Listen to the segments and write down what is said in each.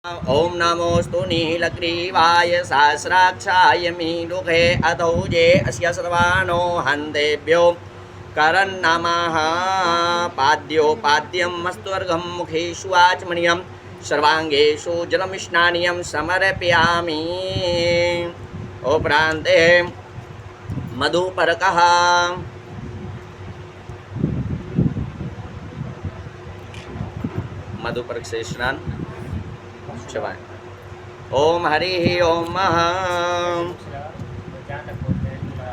ओम नमोस्तु नीलग्रीवाय सहस्राक्षाय मीलुखे अधौजे अस्य सर्वानो हन्तेभ्यो करन्नमः पाद्योपाद्यं मस्तुर्गं मुखेषु आचमनीयं सर्वाङ्गेषु जलमिष्णानीयं समर्पयामि। उपरान्ते मधुपर्कः मधुपर्क से स्नान। ओम हरि ओम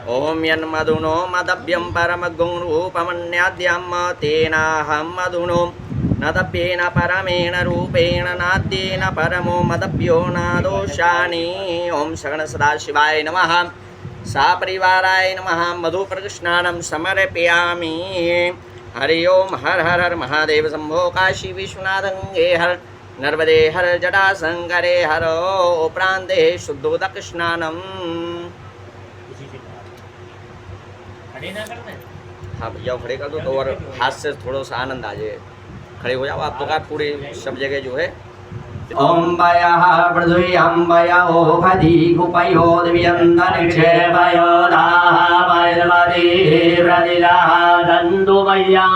ओम यन्मधुनो मदभ्यं परमगुं रूपमन्याद्यं तेनाहं मधुनो नदभ्येन परमेण रूपेण नाद्येन परमो मदभ्यो नादोषाणि। ओम शगण सदाशिवाय नमः सापरिवाराय नमः मधुप्रकृष्णानं समर्पयामि। हरि ओम हर हर हर महादेव शंभो काशी विश्वनाथ गंगे हर नर्मदे हर जटा शंकरे हर उपरांते शुद्धोदक स्नानम। हाँ भैया खड़े कर दो तो और हाथ से थोड़ा सा आनंद आ जाए। खड़े हो जाओ आप तो का पूरे सब जगह जो है। ओम वयः पृथ्व्यां वयो खदी कुपयो दिव्यन्तरिक्षेपयो दाः वैर्वदी प्रतिदाः दन्तु वय्यां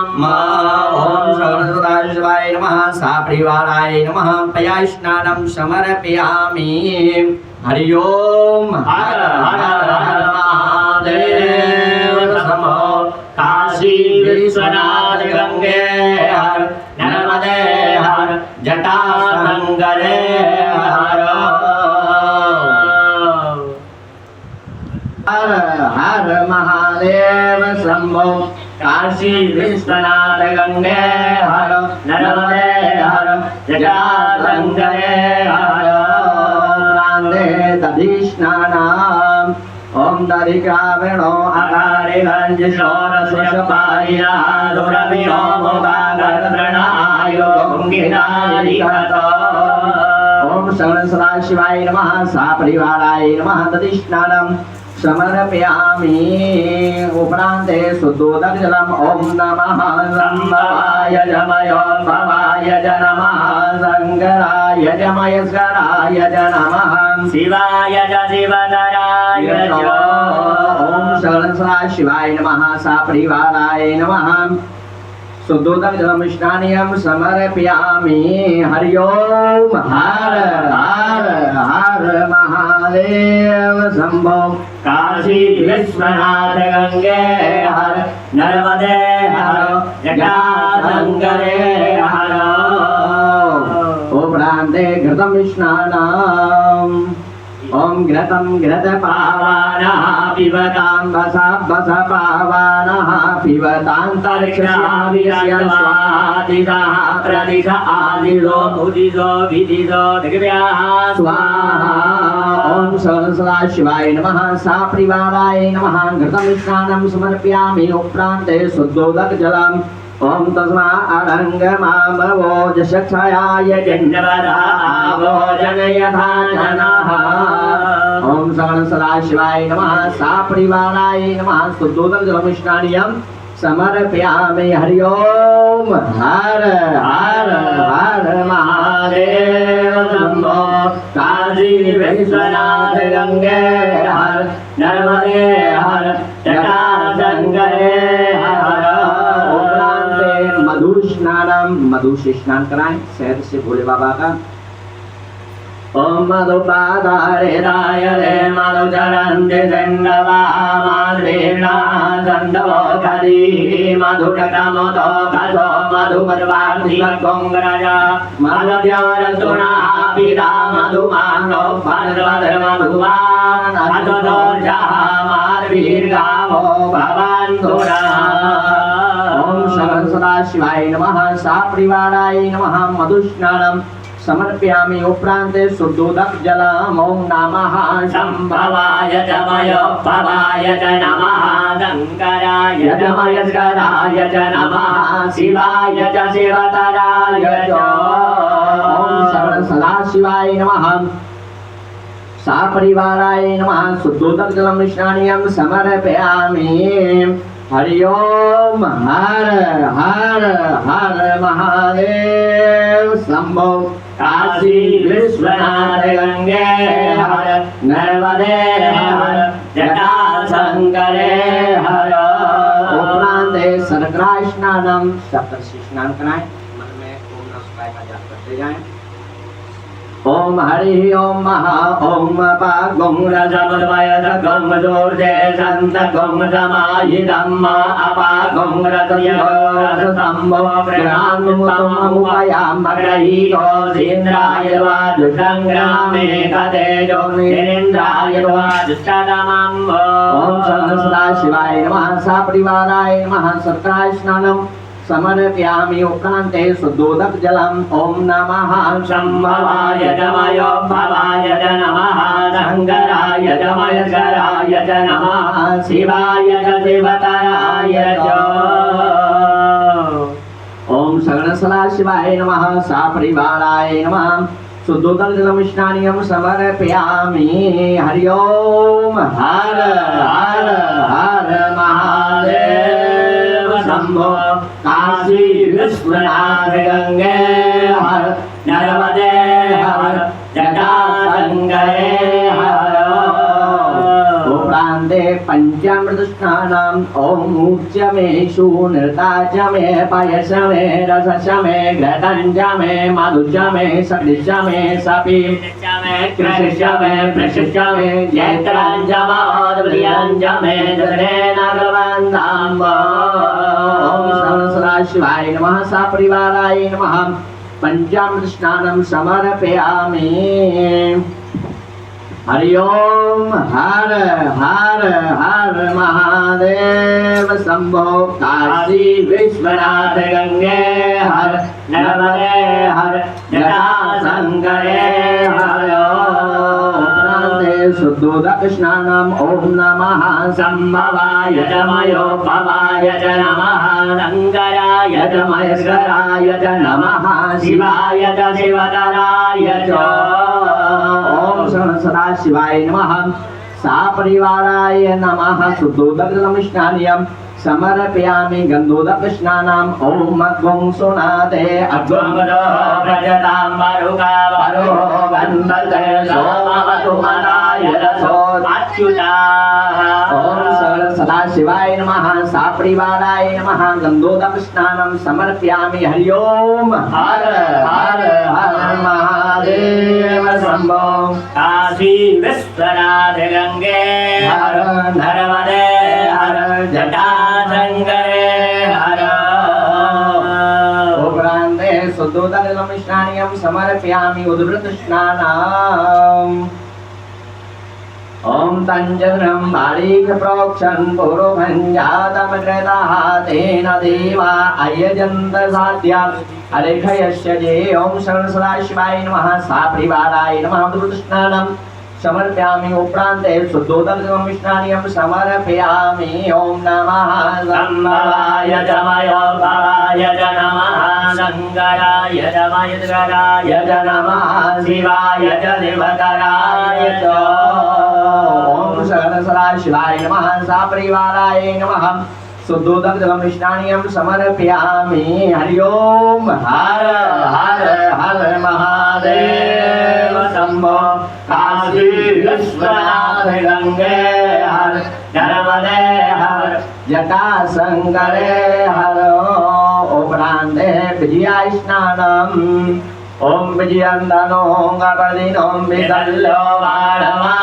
ओम सर्वसदाशिवाय नमः सापरिवाराय नमः पया स्नानं समर्पयामि। हरि ओम हर हर हर महादेव शंभो काशी विश्वनाथ गंगे हर नर्मदे हर जटा शंकरे हर हर हर महादेव शंभो काशी विश्वनाथ गंगे हर नर्मदे हर जटा शंकरे हर रांदे तदिष्णानाम् ओम दरिकावेणो आकारे गंज शोरस्वशपाया दुरभियो मोगागर्द्रणायो गुंगिनादिगत। ओम शरण सदाशिवाय नमः सापरिवाराय नमः तदिष्णानं समर्पयामि। उपरान्ते शुद्धोदक जलम। ओम नमः संभवाय जमयोद्भवाय च नमः शंकराय च महेश्वराय च नमः शिवाय च शिवतराय च। ओम शरण सदाशिवाय नमः सापरिवाराय नमः शुद्धोदक जलम स्नानीयं समर्पयामि। हरि ओम हर हर हर महादेव शंभो काशी विश्वनाथ गंगे हर नर्मदे हर जटा शंकरे हर उपरान्ते घृतं स्नानम्। ओम घृतं घृतपावानः पिबतां वस पावानः पिबतान्तरिक्षाविश्वादितः प्रदिश आदिशो मुदिशो विदिशो दिव्याः स्वाहा। ओम सदाशिवाय नमः सापरिवाराय नमः घृतं स्नानं समर्पयामि। उपरान्ते शुद्धोदक जलम्। ओम तस्मा अरंगमामवोजशक्षयाय जन्नवदावोजन यथा जनः। ओम शरण सदाशिवाय नमः सापरिवाराय नमः शुद्धोदक जलम स्नानीयं समर्पयामि। हरि ओम हर हर हर महादेव शंभो काशी विश्वनाथ गंगे हर नर्मदे हर जटा शंकरे हर। मधु स्नानम। मधु से स्नान कराएं शहद से भोले बाबा का। ओम मधुपादारे राय रे मधु चरन्ति दण्डवा माधुरीर्णा दण्डवो करी मधुकटमतो कसो मधुपर्वार्थी गोंगराजा मधुद्यारतुना पिता मधुमानो भद्रभद्रमधुवान् अतदोर्जः मार्वीर्गावो भवन्तुना। ओम शरण सदाशिवाय नमः सापरिवाराय नमः मधुस्नानं समर्पयामि। उपरान्ते शुद्धोदक जलम्। ओम नमः शंभवाय च मयोद्भवाय च नमः शंकराय च महेश्वराय च नमः शिवाय च शिवतराय च। ओम शरण सदाशिवाय नमः सापरिवाराय नमः शुद्धोदक जलम् स्नानीयं समर्पयामि। हरि ओम हर हर हर महादेव शंभो काशी विश्वनाथ गंगे हर नर्मदे हर जटाशंकरे हर। उपरांत संक्रांति स्नानम सप्तर्षि स्नान कराएं। मन में ओम नमः शिवाय का जाप करते जाएं। ओम हरि ओम महा ओम पा गुम रजमय गुम जोर्जे संत गुम समाहि धम्मा अपा गुम रतम्बो प्रणामुपयाम ग्रहीतो इंद्राय वाजुसंग्रामे कतेजो इंद्राय वाजुष्टतमं। ओम सहस्रा शिवाय नमः सपरिवाराय नमः सत्काय स्नानम समर्पयामि। उपरांते शुद्धोदक जलम। ओम नमः शंभवाय जमय भवाय च नमः शंकराय जमय शराय च नमः शिवाय च शिवतराय च। ओम सगणसला शिवाय नमः सपरिवाराय नमः शुद्धोदक जलम स्नानियम समर्पयामि। हरि ओम हर हर हर महादेव शंभो काशी विश्वनाथ गंगे हर नर्मदे हर जटाशंकरे हर। उपरांते पंचामृत स्नानम। ओम ऊर्ज में नृताज में पयस में रसस में घृतंज में मधुज में सकृष में सपी में कृष में प्रशिष में जैत्रांज महोदयांज में जरेण गवंदाम। ओम सहस्रा शिवाय नमः सपरिवाराय नमः पंचामृत स्नानम समर्पयामि। हरि ओम हर हर हर महादेव शंभो काशी विश्वनाथ गंगे हर नर्मदे हर जटाशंकरे हर। शुद्धोदक स्नानम। ओम नमः शंभवाय जमयो भवाय च नमः शंकराय च महेश्वराय च नमः शिवाय च शिवतराय च। ओम सहस्रा शिवाय नमः सपरिवाराय नमः शुद्धोदक जलम स्नानियम समर्पयामि। गंधोदक स्नानम। ओम मद्गुं सुनाते अद्वंगो प्रजतां वरुका वरो गन्धते सोमवतु मदाय रसो अच्युता। ओम सदा शिवाय नमः सपरिवाराय नमः गंधोदक स्नानम समर्पयामि। हरि ओम हर हर हर महादेव शंभो काशी विश्वनाथ गंगे हर नर्मदे हर जटाशंकरे हर। उपरांते शुद्धोदक जलम स्नानियम समर्पयामि। उद्वृत स्नानम। ओम तंजग्रम बालीक प्रोक्षन् पूर्वभञ्जातम कृतः तेन देवा अयजन्त साध्या अरेखयस्य जे। ओम सहस्रा शिवाय नमः सपरिवाराय नमः उद्वृत स्नानम समर्पयामि। उपरांते शुद्धोदक जलम स्नानियम समर्पयामि। ओम नमः शंभवाय जमयो भवाय च नमः शंकराय च महेश्वराय च नमः शिवाय च शिवतराय च। ओम सहस्रा शिवाय नमः सपरिवाराय नमः शुद्धोदक जलम स्नानियम समर्पयामि। हरि ओम हर हर हर महादेव शंभो काशी विश्वनाथ गंगे हर नर्मदे हर जटाशंकरे हर। उपरांते विजया स्नानम। ओम विजयंदनो गणपतिनो विदल्लो वाणमा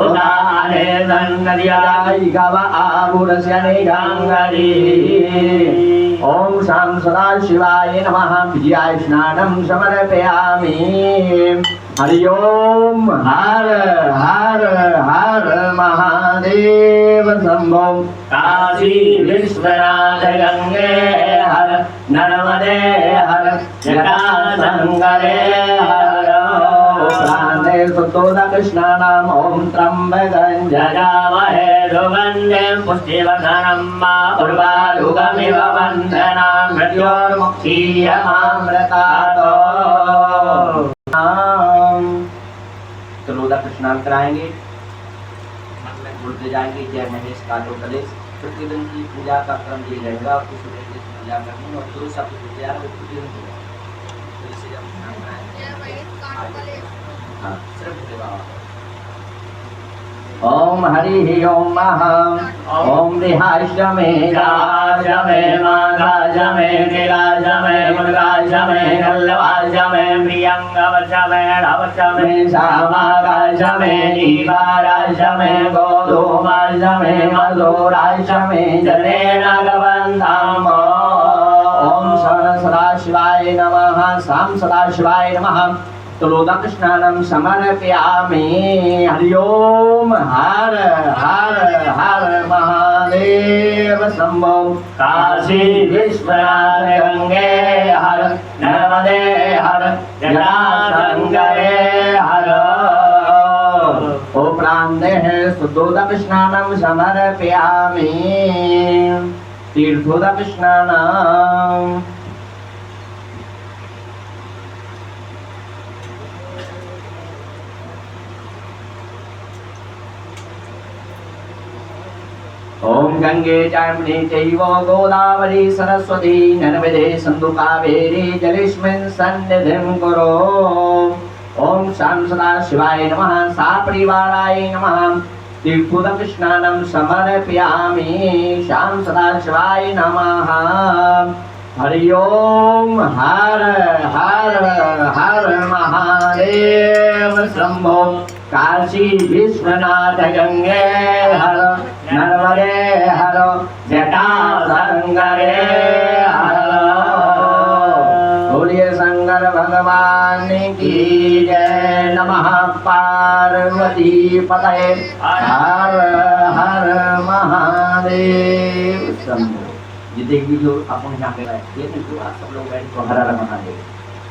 उदाने नन्दियाय गव आगुरस्य निगंगरी। ओम शां सदा शिवाय नमः विजया स्नानम समर्पयामि। हरि ओम हर हर हर महादेव शंभो काशी विश्वनाथ गंगे हर नर्मदे हर जटाशंकरे हर। प्राणे शुद्धोदक स्नानम। ओम त्र्यंबकं जजामहे सुगन्धिं पुष्टिवर्धनं मा उर्वारुकमिव वन्दनां मृत्योर्मुक्षीयमामृतातो। त्रिलोदक स्नान कराएंगे। जुड़ते जाएंगे। जय महेश कालो कलेश। प्रतिदिन की पूजा का क्रम ये रहेगा। आपको सुबह की पूजा करनी और शुरू से आपको तैयार हो। हाँ, ओम हरि ओम महा ओम रिहाय मे राज मे माघाज मे नीलाज मे मुनगाज मे गल्लवाज मे प्रियंगवच मे रवच मे श्यामागाज मे नीलाराज मे गोधूमाज मे मधुराज मे जनेन गवन्ताम। ओम सदाशिवाय नमः साम सदाशिवाय नमः तुलोदक स्नानं समर्पयामि। हरि ओम हर हर हर महादेव शंभो। काशी विश्वनाथ गंगे हर नर्मदे हर जटाशंकरे हर। उपरांते शुद्धोदक स्नानं समर्पयामि। तीर्थोदक स्नानं ओम गंगे जमुने चैव गोदावरी सरस्वती नर्मदे सिंधु कावेरी जलेस्मिन् सन्निधिं कुरु। ओम शां सदाशिवाय नमः सापरिवाराय नमः तीर्थोदक स्नानं समर्पयामि। शां सदाशिवाय नमः। हरि ओम हर हर हर महादेव शंभो। काशी विश्वनाथ गंगे हर नर्मदे हर जटाशंकरे हर। बोलिए शंकर भगवान की जय। नमः पार्वती पतये हर हर महादेव शंभो। जितने भी लोग अपन यहाँ पे बैठे थे तो आप सब लोग बैठ को हर हर महादेव।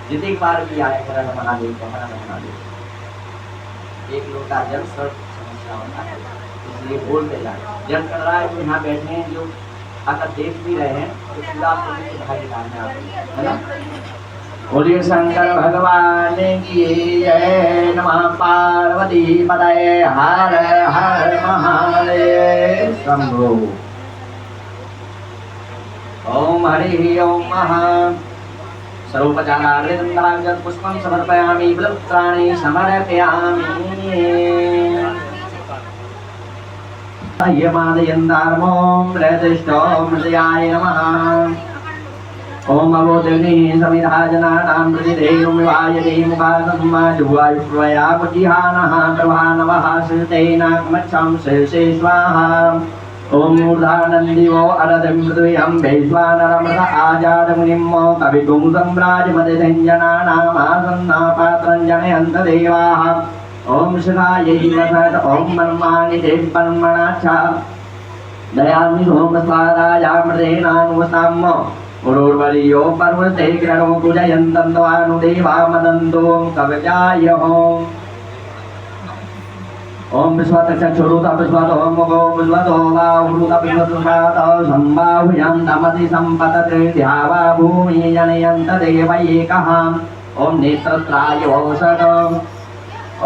जितने बार भी आए हर हर महादेव को हर हर महादेव। एक लोटा जल सर्व समस्या होता है इसलिए बोलते जाए। जल कर रहा है तो यहाँ बैठे हैं जो अगर देख भी रहे हैं तो पूरा भागीदार है आप, है ना। बोलिए शंकर भगवान की जय। नमः पार्वती पतये हर हर महादेव शंभो। ओम हरि ओम महा सर्वोपचारार्घ्यं पुष्पं समर्पयामि बिल्वपत्राणि समर्पयामि। यमादयन्तार्मों प्रदिष्टों मृदयाय नमः। ओम अवोदग्नि समिधा जनानां प्रतिदेवमिवायते मुखासम्मा जुवायुष्वया पुजिहानः प्रभानवः श्रुतेनाकमच्छं शेषे स्वाहा। ओम मूर्धानन्दिवो अरतिं पृथिव्यां वैश्वानरमृत आजातमुनिं कवितुं सम्राजमतिसञ्जनानामासन्नापात्रं जनयन्त देवाः। ओम शिवायै वसत् ओम ब्रह्माणि ते ब्रह्मणाच्छ दयामि सोमस्वारायामृतेनानुवसाम्। पुरोर्वर्यो पर्वते किरणो पूजयन्तन्त्वानुदेवा मदन्तो कवचाय ओम। ओम विश्वतचक्षुरुत विश्वतो मुखो विश्वतो बाहुरुत विश्वतुषात सम्बाहुयां तमति सम्पतते ध्यावा भूमि जनयन्त देवैकः। ओम नेत्रत्राय औषध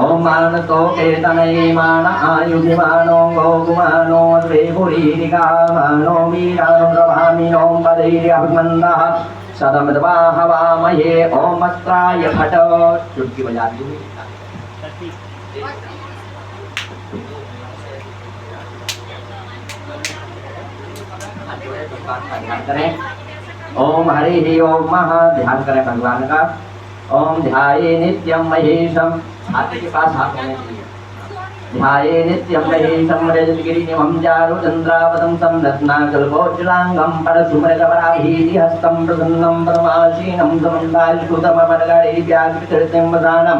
ओम मानतो केतनैमान आयुधिमानो गोकुमानो द्वेपुरीरिकामानो वीरानुप्रभामि ओम पदैर्यभिमन्दः सदमिद्वाहवामहे ओम अस्त्राय फट। चुटकी बजा दी। ध्यान करें। ओम हरि ओम महा ध्यान करें भगवान का। ओम ध्याये नित्यं महेशम हाथ के पास हाथ होने चाहिए। ध्याये नित्यं महेशम रजतगिरिनिभं चारुचन्द्रावतं तं रत्नाकल्पोज्ज्वलांगं परशुमृगपराभीतिहस्तं प्रसन्नं परमासीनं समन्तायुधममरगणे व्याकृतिं वदानं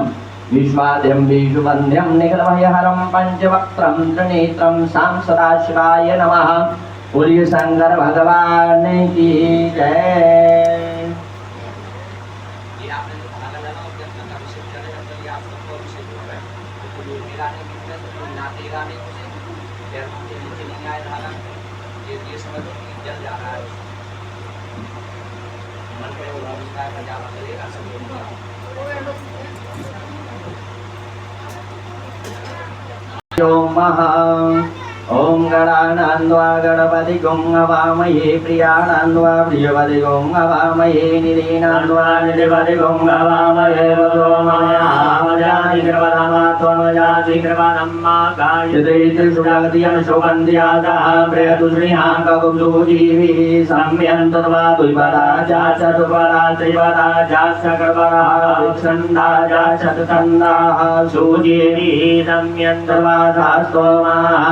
विश्वाद्यं विषुवन्द्यं निखिलभयहरं पंचवक्त्रं त्रिनेत्रं सां सदाशिवाय नमः। बोलिए शंकर भगवान की जय। ओम महा ओम गणानंद्वा गणपति गंगवामये प्रियानंद्वा प्रियपति गंगवामये निधीनंद्वा निधिपति गंगवामये वसोमयामजातिकृपणम्माकायते सुगन्ध्यादः प्रियतुश्रीहाककुब्धूजीवी सम्यन्तर्वा द्विपदा चतुर्पदा त्रिपदा चक्रपरः विच्छन्दा शतछन्दाः सुजीवी सम्यन्तर्वा शास्तोमाः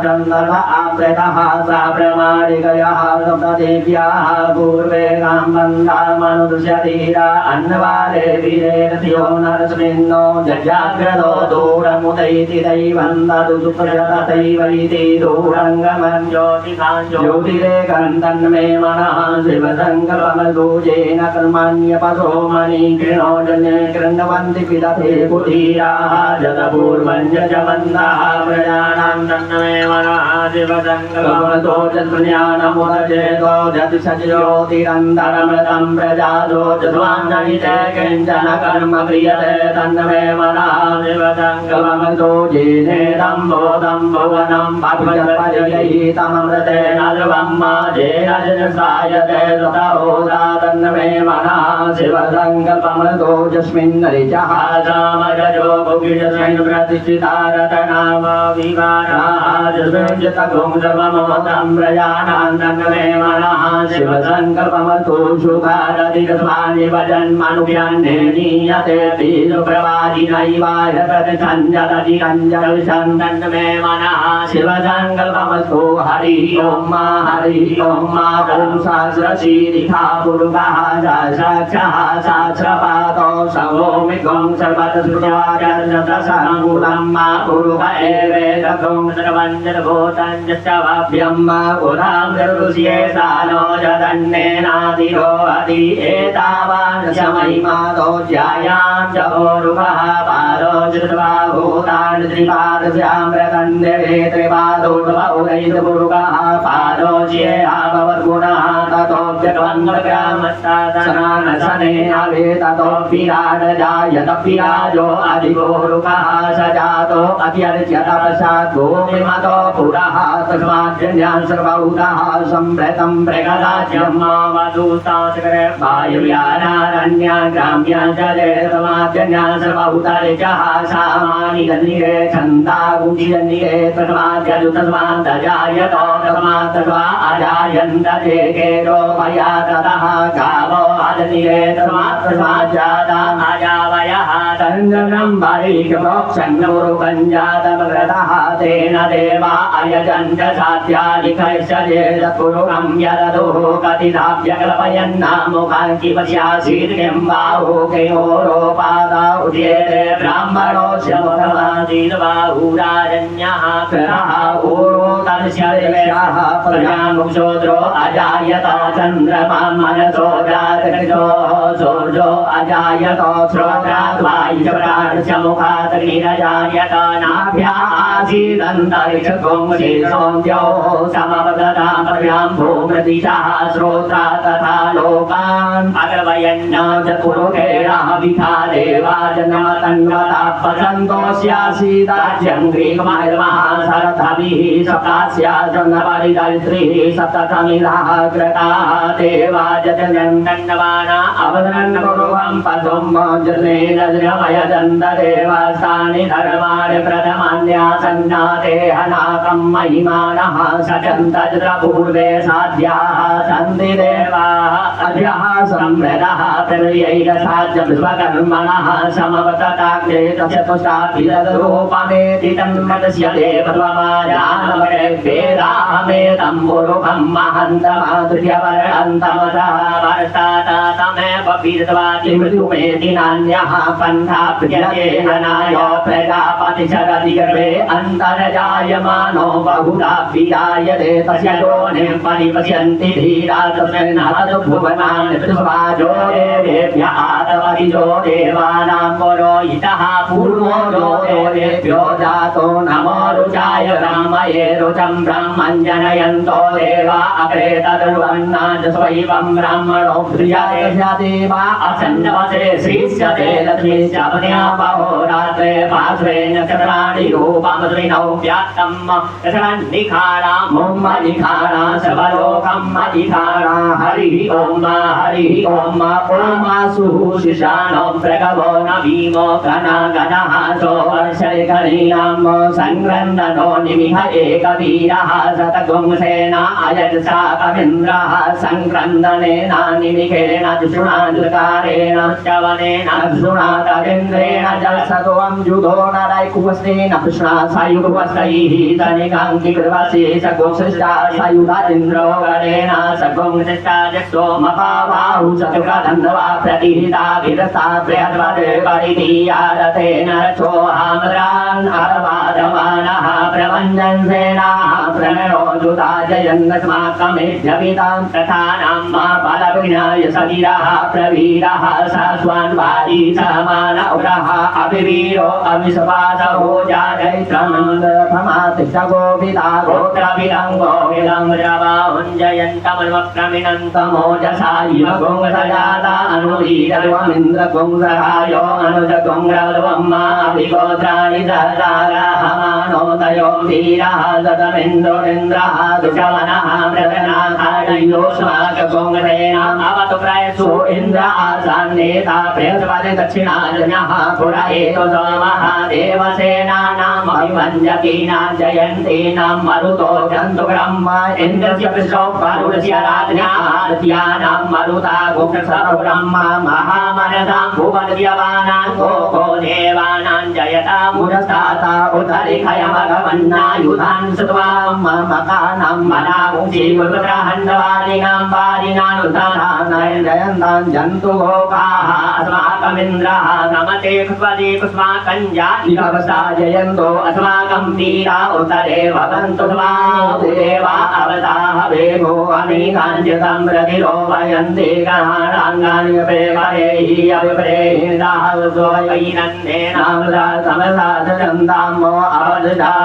चन्द्रः आप्रेतः सा प्रमाणिकयः सप्तदेव्याः पूर्वे काम्बन्धामनुदृश्यतीरा अन्नवाले वीरेरथियो नरस्मिन्नो जजाग्रतो दूरमुदैति दैवं ददु सुप्रजतैवैति दूरङ्गमं ज्योतिरेकं तन्मे मनः शिवसङ्कल्पमसूजेन कर्मण्यपसो मणिकृणो जने कृण्वन्ति पिदथे कुधीराः जतपूर्वं जवन्तः प्रजानां तन्मे मनः शिवसङ्कल्पमसो जत्ज्ञानमुदचेतो जतिशज्योतिरन्तरमृतं प्रजातो जस्वान्नहिते किञ्चन कर्म क्रियते तन्मे मनः शिवसङ्कल्पमसो जेनेदं बोधं भुवनं पापिजपरिगृहीतममृतेन ध्रुवं माजेन जसायते स्वतहोदा तन्मे मनः शिवसङ्कल्पमसो यस्मिन्नरिचः सामजो भुगिजस्मिन् प्रतिष्ठितारतनाम विवाराः जस्मिञ्जतगुं सर्वमोदं प्रजानां तन्मे मनः शिवसङ्कल्पमसो शुभारधिगस्वानि वजन्मनुव्यन्ने नीयते बीजप्रवादिनैवाय प्रतिसञ्जलधिरञ्जलविषं तन्मे मनः शिवसङ्कल्पमसो हरि ओं मा ॐ सहस्रशीरिखा पुरुषः सहस्रक्षः सहस्रपादौ सवोमिगं सर्वतस्पृहाचर्षतसङ्कुलं मा पुरुष एवेदगं सर्वञ्जलभूतं यश्चवाभ्यं मा पुरां जरुष्ये सानो जदन्नेनाधिरो अधि एतावान् शमयिमादौ ज्यायां च ओरुवः पादौ श्रुत्वा भूतान् त्रिपादस्यां प्रकन्दे त्रिपादोर्वौरैतपुरुषः पादौ ज्येहाभवद्गुणः ततोऽप्यग्रमस्तादनानशने ततो विराट जायत विराजो अधिगोरुकः स जातो अत्यर्च्य तपसात् भूमिमतो पुरः तस्माज्जन्यान् सर्वभूतः सम्भृतं प्रगदाज्यं मामधूस्ताचक्रे वायुव्यानारण्या ग्राम्या जले तस्माज्जन्यान् सर्वभूतरिचः सामानि गन्निरे छन्दा गुञ्जिजन्निरे तस्माज्जलु तस्मादजायतो तस्मात् तस्मा अजायन्त जेकेरो मया ततः गावो अजनिरे तस्मात् तस्माज्जाता अजावयः तञ्जनं बालिकप्रोक्षन्नमुरुकञ्जातमग्रतः तेन देवा अयजन्त साध्यादिकैश्चर्ये तत्पुरुषं यदतुः कतिधाभ्यकल्पयन्नामुखाङ्किपश्यासीत् किं बाहुकेयोरोपादा उद्येते ब्राह्मणोऽस्य मुखमासीत् बाहुराजन्यः कृतः ऊरोदर्श्यदेव्याः प्रजामुक्षोद्रो अजायत चन्द्रमा मनसो जातकृतो सूर्यो अजायत श्रोत्रात् वायुप्राणस्य मुखात् नीरजायत नाभ्या आसीदन्तरिक्षगुंसि सोऽद्योः समवगतां प्रजां भूमृदिशः श्रोत्रा तथा लोकान् अग्रवयन्न चतुरुखेणः विधा देवा जन्मतन्वता पसन्तोऽस्यासीदाज्यं ग्रीकमहिर्मः सरथभिः सप्तास्या जन्मपरिदरिद्रिः सप्ततमिलः कृताः देवा जजन्तन्नवाना अवदरन् कुर्वं पशुं मोजनेन श्रमयजन्त देवास्तानि धर्माणि प्रथमान्यासन्नाते हनाकं महिमानः सचन्तत्र पूर्वे साध्याः सन्ति देवाः अभ्यः संवृतः प्रलयैरसाद्य विश्वकर्मणः समवतताग्रे चतुष्टाभिरूपमेति तन्मतस्य देवत्वमाजानवेदाहमेतं पुरुषं महन्तमादृश्यवरन्तमतः वर्षातमेव पीडित्वा मृत्युमेति नान्यः पन्था प्रियतेन नायो प्रजापतिशरति गर्भे अन्तर्जायमानो बहुधा विजायते तस्य योनिं परिपश्यन्ति धीरा तस्मिन् हतभुवनान् पृथ्वाजो देवेभ्यः आतपतिजो देवानां पुरोहितः पूर्व पूर्वोदोदेभ्यो जातो नमो रुचाय ब्रह्मये रुचं ब्रह्मं जनयन्तो देवा अग्रे तदुवन्नाद स्वैवं ब्राह्मणो प्रियते देवा असन्नवसे श्रीस्यते लक्ष्मीश्चपद्यापहोरात्रे पार्श्वे नक्षत्राणि रूपमद्रिनौ व्यात्तम् दशरन्निखाणा मुम्मनिखाणा सर्वलोकम् अधिखाणा हरिः ॐ ॐ सुशिशानो प्रगवो न भीमो गणगणः सोऽर्षरिकरीणां संक्रन्दनो निमिह एकवीरः शतगुंसेन अयजसा कवीन्द्रः संक्रन्दनेन निमिषेण दुषुणादुकारेण श्रवणेन दुषुणा कवीन्द्रेण जलसत्वं युधो नरैकुवस्तेन कृष्णा सायुगवस्तैः तनिकाङ्किकृवसे सगुंसृष्टा सायुधादिन्द्रो गणेन सगुंसृष्टा सोमपावाहु चतुर्गन्धवा प्रतिहिता विरसा प्रयद्वदे परिधीयारतेन रक्षोहामद्रान् अरवादमानः प्रवञ्जनसेनाः प्रणयोजुता जयन्नस्माकमेध्यवितां तथानां मा बलविनाय सवीरः प्रवीरः सास्वान् वादी समानौरः अभिवीरो अविश्वासहो जागैत्रमन्दभमातिशगोभिता गोत्रविलङ्गो विलङ्ग्रवाहुञ्जयन्तमनुप्रमिनन्तमोजसा इव गोङ्गसजाता अनुवीरवमिन्द्रगोङ्गरायो अनुजगोङ्गरवम्माभिगोत्राणि ददारहमानोदयो वीरः ददमिन्द्रोरिन्द्रः दुषवनः मृगनाथायोष्माकगोङ्गरेणाम् अवतु प्रयसु इन्द्र आसान्नेता बृहस्पति दक्षिणाजनः पुर एतो सोमः देवसेनानामभिमञ्जकीनां जयन्तीनां मरुतो जन्तु ब्रह्म इन्द्रस्य विश्वो वरुणस्य राज्ञां मरुता गोब्रह्म महामनसां भुवनद्यवानां गोको देवानां जयता मुरस्ताता उदरिखयमघवन्नायुधान् सुत्वां ममकानां मनामुषि गुरुग्रहण्डवादिनां वादिनानुदानां जयन्तां जन्तु गोपाः अस्माकमिन्द्रः नमते पुष्पदे पुष्पाकं जातिकवसा जयन्तो अस्माकं वीरा उतरे भवन्तु देवा अवताः वेगो अनेकाञ्चितं प्रतिलो वयन्ति गणानाङ्गानि प्रेमरेहि अभिप्रेहिताः स्वैनन्देनामृता समसाधनन्दामो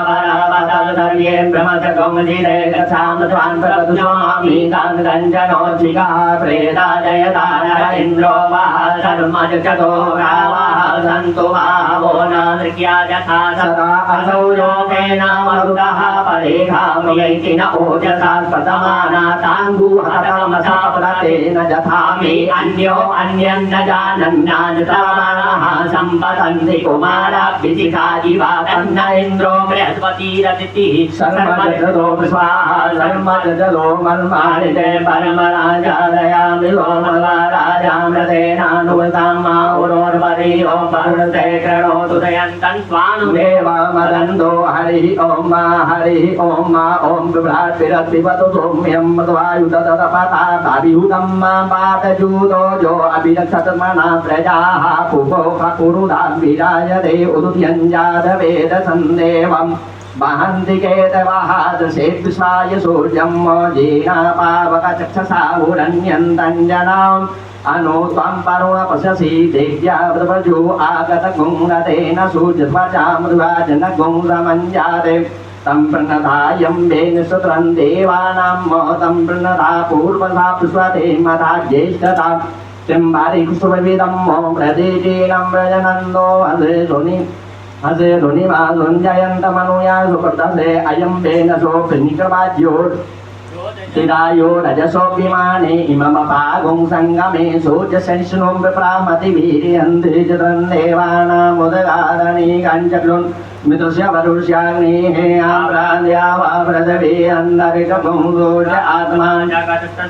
अवधुधावरावतर्ये ब्रह्मचकौमुदिरे गच्छाम त्वान् प्रपदुषोमामि तान् गञ्जनोज्जिकाः प्रेता जयता नर इन्द्रो वः सर्वमजगतो रावः सन्तु वावो नादृग्या यथा सदा असौ योगेन मरुतः परेखामयैति न ओजसा प्रतमानाताङ्गुहतमसापतेन जथामि अन्यो अन्यन्न जानन्नादृतावाः सम्पतन्ति कुमाराभिषिकादिवा तन्न इन्द्रो बृहस्पतिरतिथिः सर्वजगतो स्वाहा सर्वजगतो मन्मानिते परमराजादयामि लोमराजामृतेनानुवृतां माउरोर्वरीयो वरुणते कृणोतु दयन्तं स्वानुदेवा मदन्तो हरिः ॐ मा ॐ बिभ्राट्भिरतिवतु सौम्यं मृद्वायुततपता भाविहुतं मा पातजूतो जो अभिरक्षत मना प्रजाः पुपो कुरुदां विराजते उदुत्यञ्जातवेद सन्देवम् वहन्ति केतवहादशेद्विषाय सूर्यं जीर्णापावकचक्षसा उरण्यन्तञ्जनाम् अनु त्वं परुण पश्यसि देव्या व्रजो आगतगुङ्गतेन सूर्यध्वजा मृगाजनगुङ्गमञ्जाते तं प्रणधायं वेन सुत्रं देवानां तं प्रणधा पूर्वसा पुष्पते मथा ज्येष्ठता त्र्यम्बारि कुसुमविदं प्रदेशीनं व्रजनन्दो हसे ध्वनिमा सुञ्जयन्तमनुया सुकृतसे अयं वेन सोऽप्निकवाद्यो तिरायो रजसोऽभिमाने इममपागुं सङ्गमे सूर्यशनिष्णुं विप्रामतिवीर्यन्ते चतुरं देवानामुदगादने कञ्चक्लुन् मित्रस्य वरुष्याग्नेः आप्रान्द्या वा पृथिवी अन्तरिक्षं सूर्य आत्मा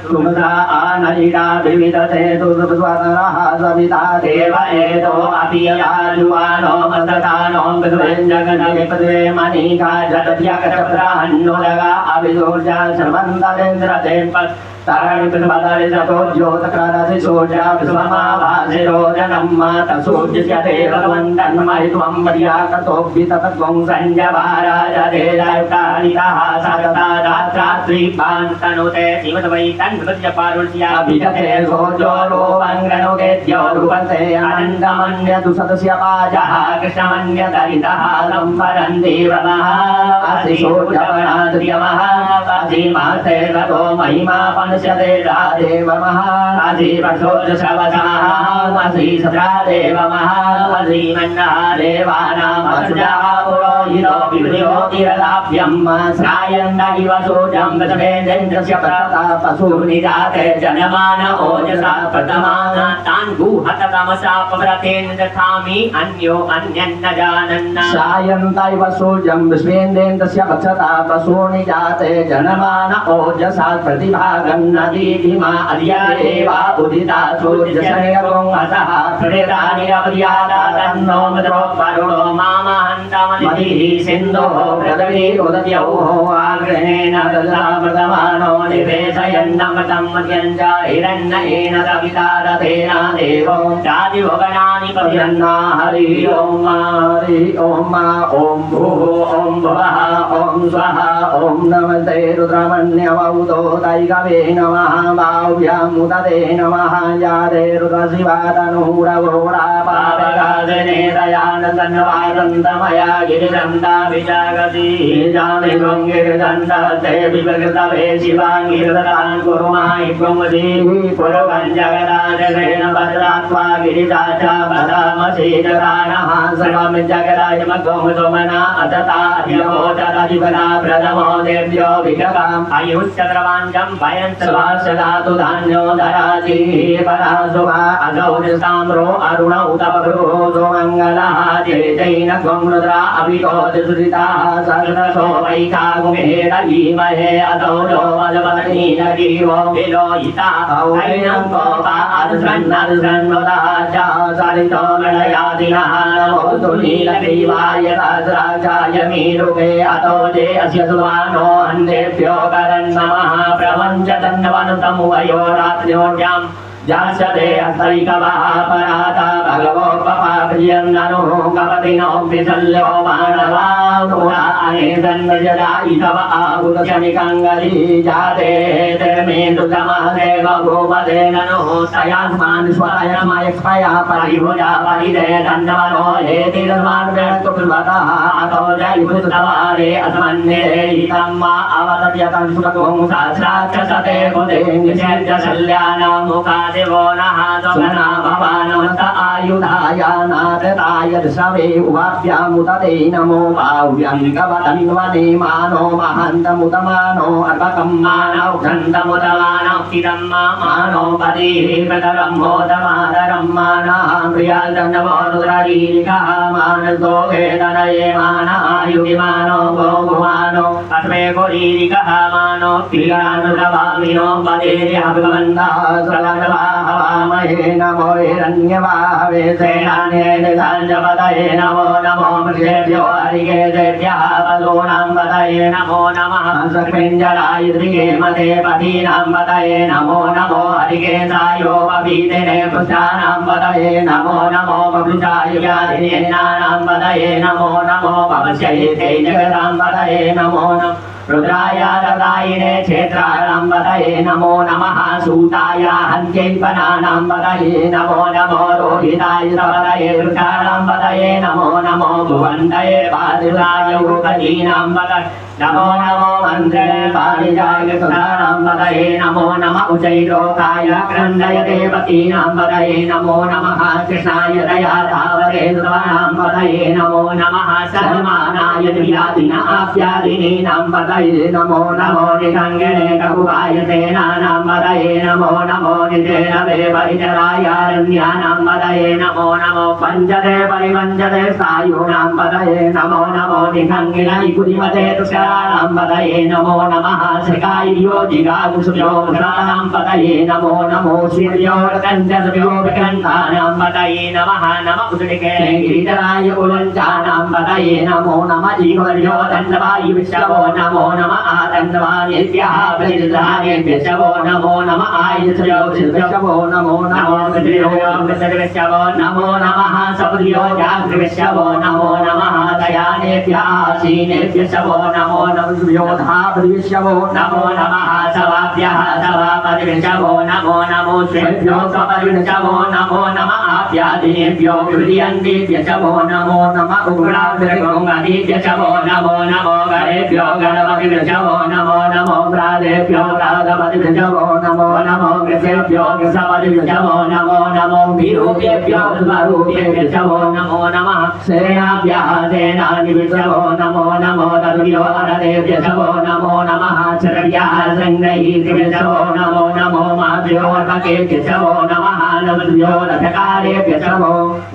सुमसा आनलिडा विविधते तुर्वस्वतरः सविता देव एतो अपि याजुवानो मस्तकानो पृथ्वीञ्जगने पृथ्वे मणिका जगद्यकचप्राहन्नुलगा अभिसूर्या सर्वन्तरेन्द्रते ताराणि प्रसपदानि सतो ज्योतक्रादासि सूर्या विश्वमाभासि रोदनं माता सूर्यस्य देववन्दन्महि त्वं मर्याकतोऽपि तत्त्वं संजवाराजदेदायुक्तानितः सतता रात्रात्रिपान् तनुते शिवद्वै तन्मृत्य पारुष्याभिजते सोजो रोवङ्गणुगेद्यो रूपन्ते अनन्दमन्यतु सतस्य पाजः कृष्णमन्यतरितः संवरन्ति व्रमः असि सूर्यवनाद्रियमः असि मासे रतो महिमा पश्यते रादेवमः असि वक्षोजश्रवसमः असि सत्रा देवमः असि मन्नः देवानामसुजः पुरोहितो विभ्योतिरलाभ्यं श्रायन्त इव सूर्यं गतवेदेन्द्रस्य प्रतापसूनि जाते जनमान ओजसा प्रथमान् तान् गुहत तमसा पव्रतेन दधामि अन्यो अन्यन्न जानन् श्रायन्त इव सूर्यं विश्वेन्द्रेन्द्रस्य प्रतापसूनि जाते जनमान ओजसा प्रतिभागं नदीधिमा अर्यदेवा उदिता सूर्यशनिगं असः प्रेतानि अवर्यादा तन्नो मद्रो वरुणो मामहन्तमनिधिः सिन्धुः पृथिवी उदद्यौः आग्रहेण ददामदमानो निवेशयन्नमतं मध्यञ्च हिरण्येन तवितारतेन देवो चादिभुवनानि पश्यन्ना हरि ओं ॐ भूः ॐ भुवः ॐ स्वः ॐ नमस्ते रुद्रमन्यवौतो दैगवे नमः बाहुभ्यामुदते नमः यादे रुद्रशिवातनूरघोरापापगादिने दयानन्दमया गिरिदन्ता विजागति जामिगं गिरिदन्ते विभकृतवे शिवाङ्गिरदान् कुरुमायि कुमुदी पुरुवं जगदाजरेण भद्रात्वा गिरिजा च वदामसि जगानः सर्वं जगदायमगोमसोमना अततार्यमोचतधिपना प्रथमो देव्यो विगताम् आयुष्यद्रवाञ्जं भयं सर्वासदातु धान्यो दराति परा शुभा अगौरसाम्रो अरुण उतपगृहो सोमङ्गलः जय जैन गोमृद्रा अभिकोदिसुरिताः सर्वसो वैकागुमेर ईमहे अतौलो वलवनीन जीवो विलोहिता ऐनं गोपा अदृन्नदृन्वदः च सरितो नडयादिनः नमोऽस्तु नीलग्रीवाय राजाय मीरुगे अतोजे अस्य सुवानो अन्धेभ्यो करन् नमः प्रपञ्चतन्वनुतमुवयो रात्र्योऽव्याम् जास्यते अस्तैकवः पराता भगवोपपाप्रियन्ननो कपतिनो विशल्यो मानवानुराणे सन्नजदा इतव आहुतशनिकङ्गली जाते मेन्दुतमदेव भूपदेन नो तयास्मान् स्वयमयक्षया परिभुजा परिदे दण्डवनो हेतिरस्मान् वेणकुर्वतः अतो जयभुतवारे अस्मन्ये हितं मा अवतत्यतं सुखं सहस्राक्षसते कुते निषेध्यशल्यानां मुखात् देवो नः स्वना भवानवन्त आयुधाय नारदाय दशवे उवाभ्यामुदते नमो बाहुव्यं गवतन्वने मानो महन्तमुदमानो अर्भकं मानौ घन्तमुदमानौ किरं मानो पदेः प्रकरं मोदमादरं मानः प्रियादन्नवो रुद्ररीरिकः मानसो वेदनये मानायुगिमानो गोगुमानो अस्मे गोरीरिकः मानो प्रियानुरवामिनो पदेः भगवन्तः स्वलनवा हवामहे नमो हिरण्यवाहवे सेनान्येन साञ्जपतये नमो नमो मृगेभ्यो हरिकेशेभ्यः पशूनां पतये नमो नमः सर्पेञ्जराय श्रीमते पतीनां पतये नमो नमो हरिकेशायोपवीतिने पुष्टानां पतये नमो नमो बभुषाय व्याधिनेनानां पतये नमो नमो भवस्यैते जगतां पतये नमो नमः रुद्राय रदायिने क्षेत्राणां पतये नमो नमः सूताय हन्त्यैपनानां पतये नमो नमो रोहिताय पतये वृषाणां पतये नमो नमो भुवन्तये पादिराय उकजीनां पतये नमो नमो मन्त्रे पारिजाय सुधानां पतये नमो नमः उचैलोकाय क्रन्दय देवतीनां पतये नमो नमः कृष्णाय दयाधावरे सुधानां पतये नमो नमः सर्वमानाय द्वियादिन आप्यादिनीनां पतये नमो नमो निषङ्गिणे ककुवाय सेनानां पतये नमो नमो निजेन देवहितरायारण्यानां पतये नमो नमो पञ्चदे परिपञ्चदे सायूनां पतये नमो नमो निषङ्गिण इकुदिमते तुष्य भद्राणां पतये नमो नमः श्रीकायो जिगाकुसुभ्यो भद्राणां पतये नमो नमो श्रीर्योर्कञ्चसुभ्यो विकण्ठानां पतये नमः नमः कुसुडिके गिरिधराय कुलञ्चानां पतये नमो नमः जीवर्यो दण्डवायुविशवो नमो नमः आदण्डवानेभ्यः प्रतिधानेभ्यशवो नमो नमः आयुषयो विशवो नमो नमो विशवो नमो नमः सप्रियो जागृविशवो नमो नमः दयानेभ्यः आसीनेभ्यशवो नमो नमः योधाभ्यशवो नमो नमः सवाभ्यः सवापदिविशवो नमो नमो श्रेभ्यो सपरिविशवो नमो नमः आप्यादिनेभ्यो विरियन्तेभ्यशवो नमो नमः उग्राभ्यशवो नमो नमो गणेभ्यो गणपतिभ्यशवो नमो नमो ग्रादेभ्यो ग्रादपतिभ्यशवो नमो नमो गृहेभ्यो गृहपतिभ्यशवो नमो नमो विरूपेभ्यो विरूपेभ्यशवो नमो नमः सेनाभ्यः सेनानिभ्यशवो नमो नमो तदुभ्यो रथेभ्यशवो नमो नमः शरभ्यः सङ्ग्रहीभ्यशवो नमो नमो माभ्यो रथकेभ्यशवो नमः नमभ्यो रथकारेभ्यशवो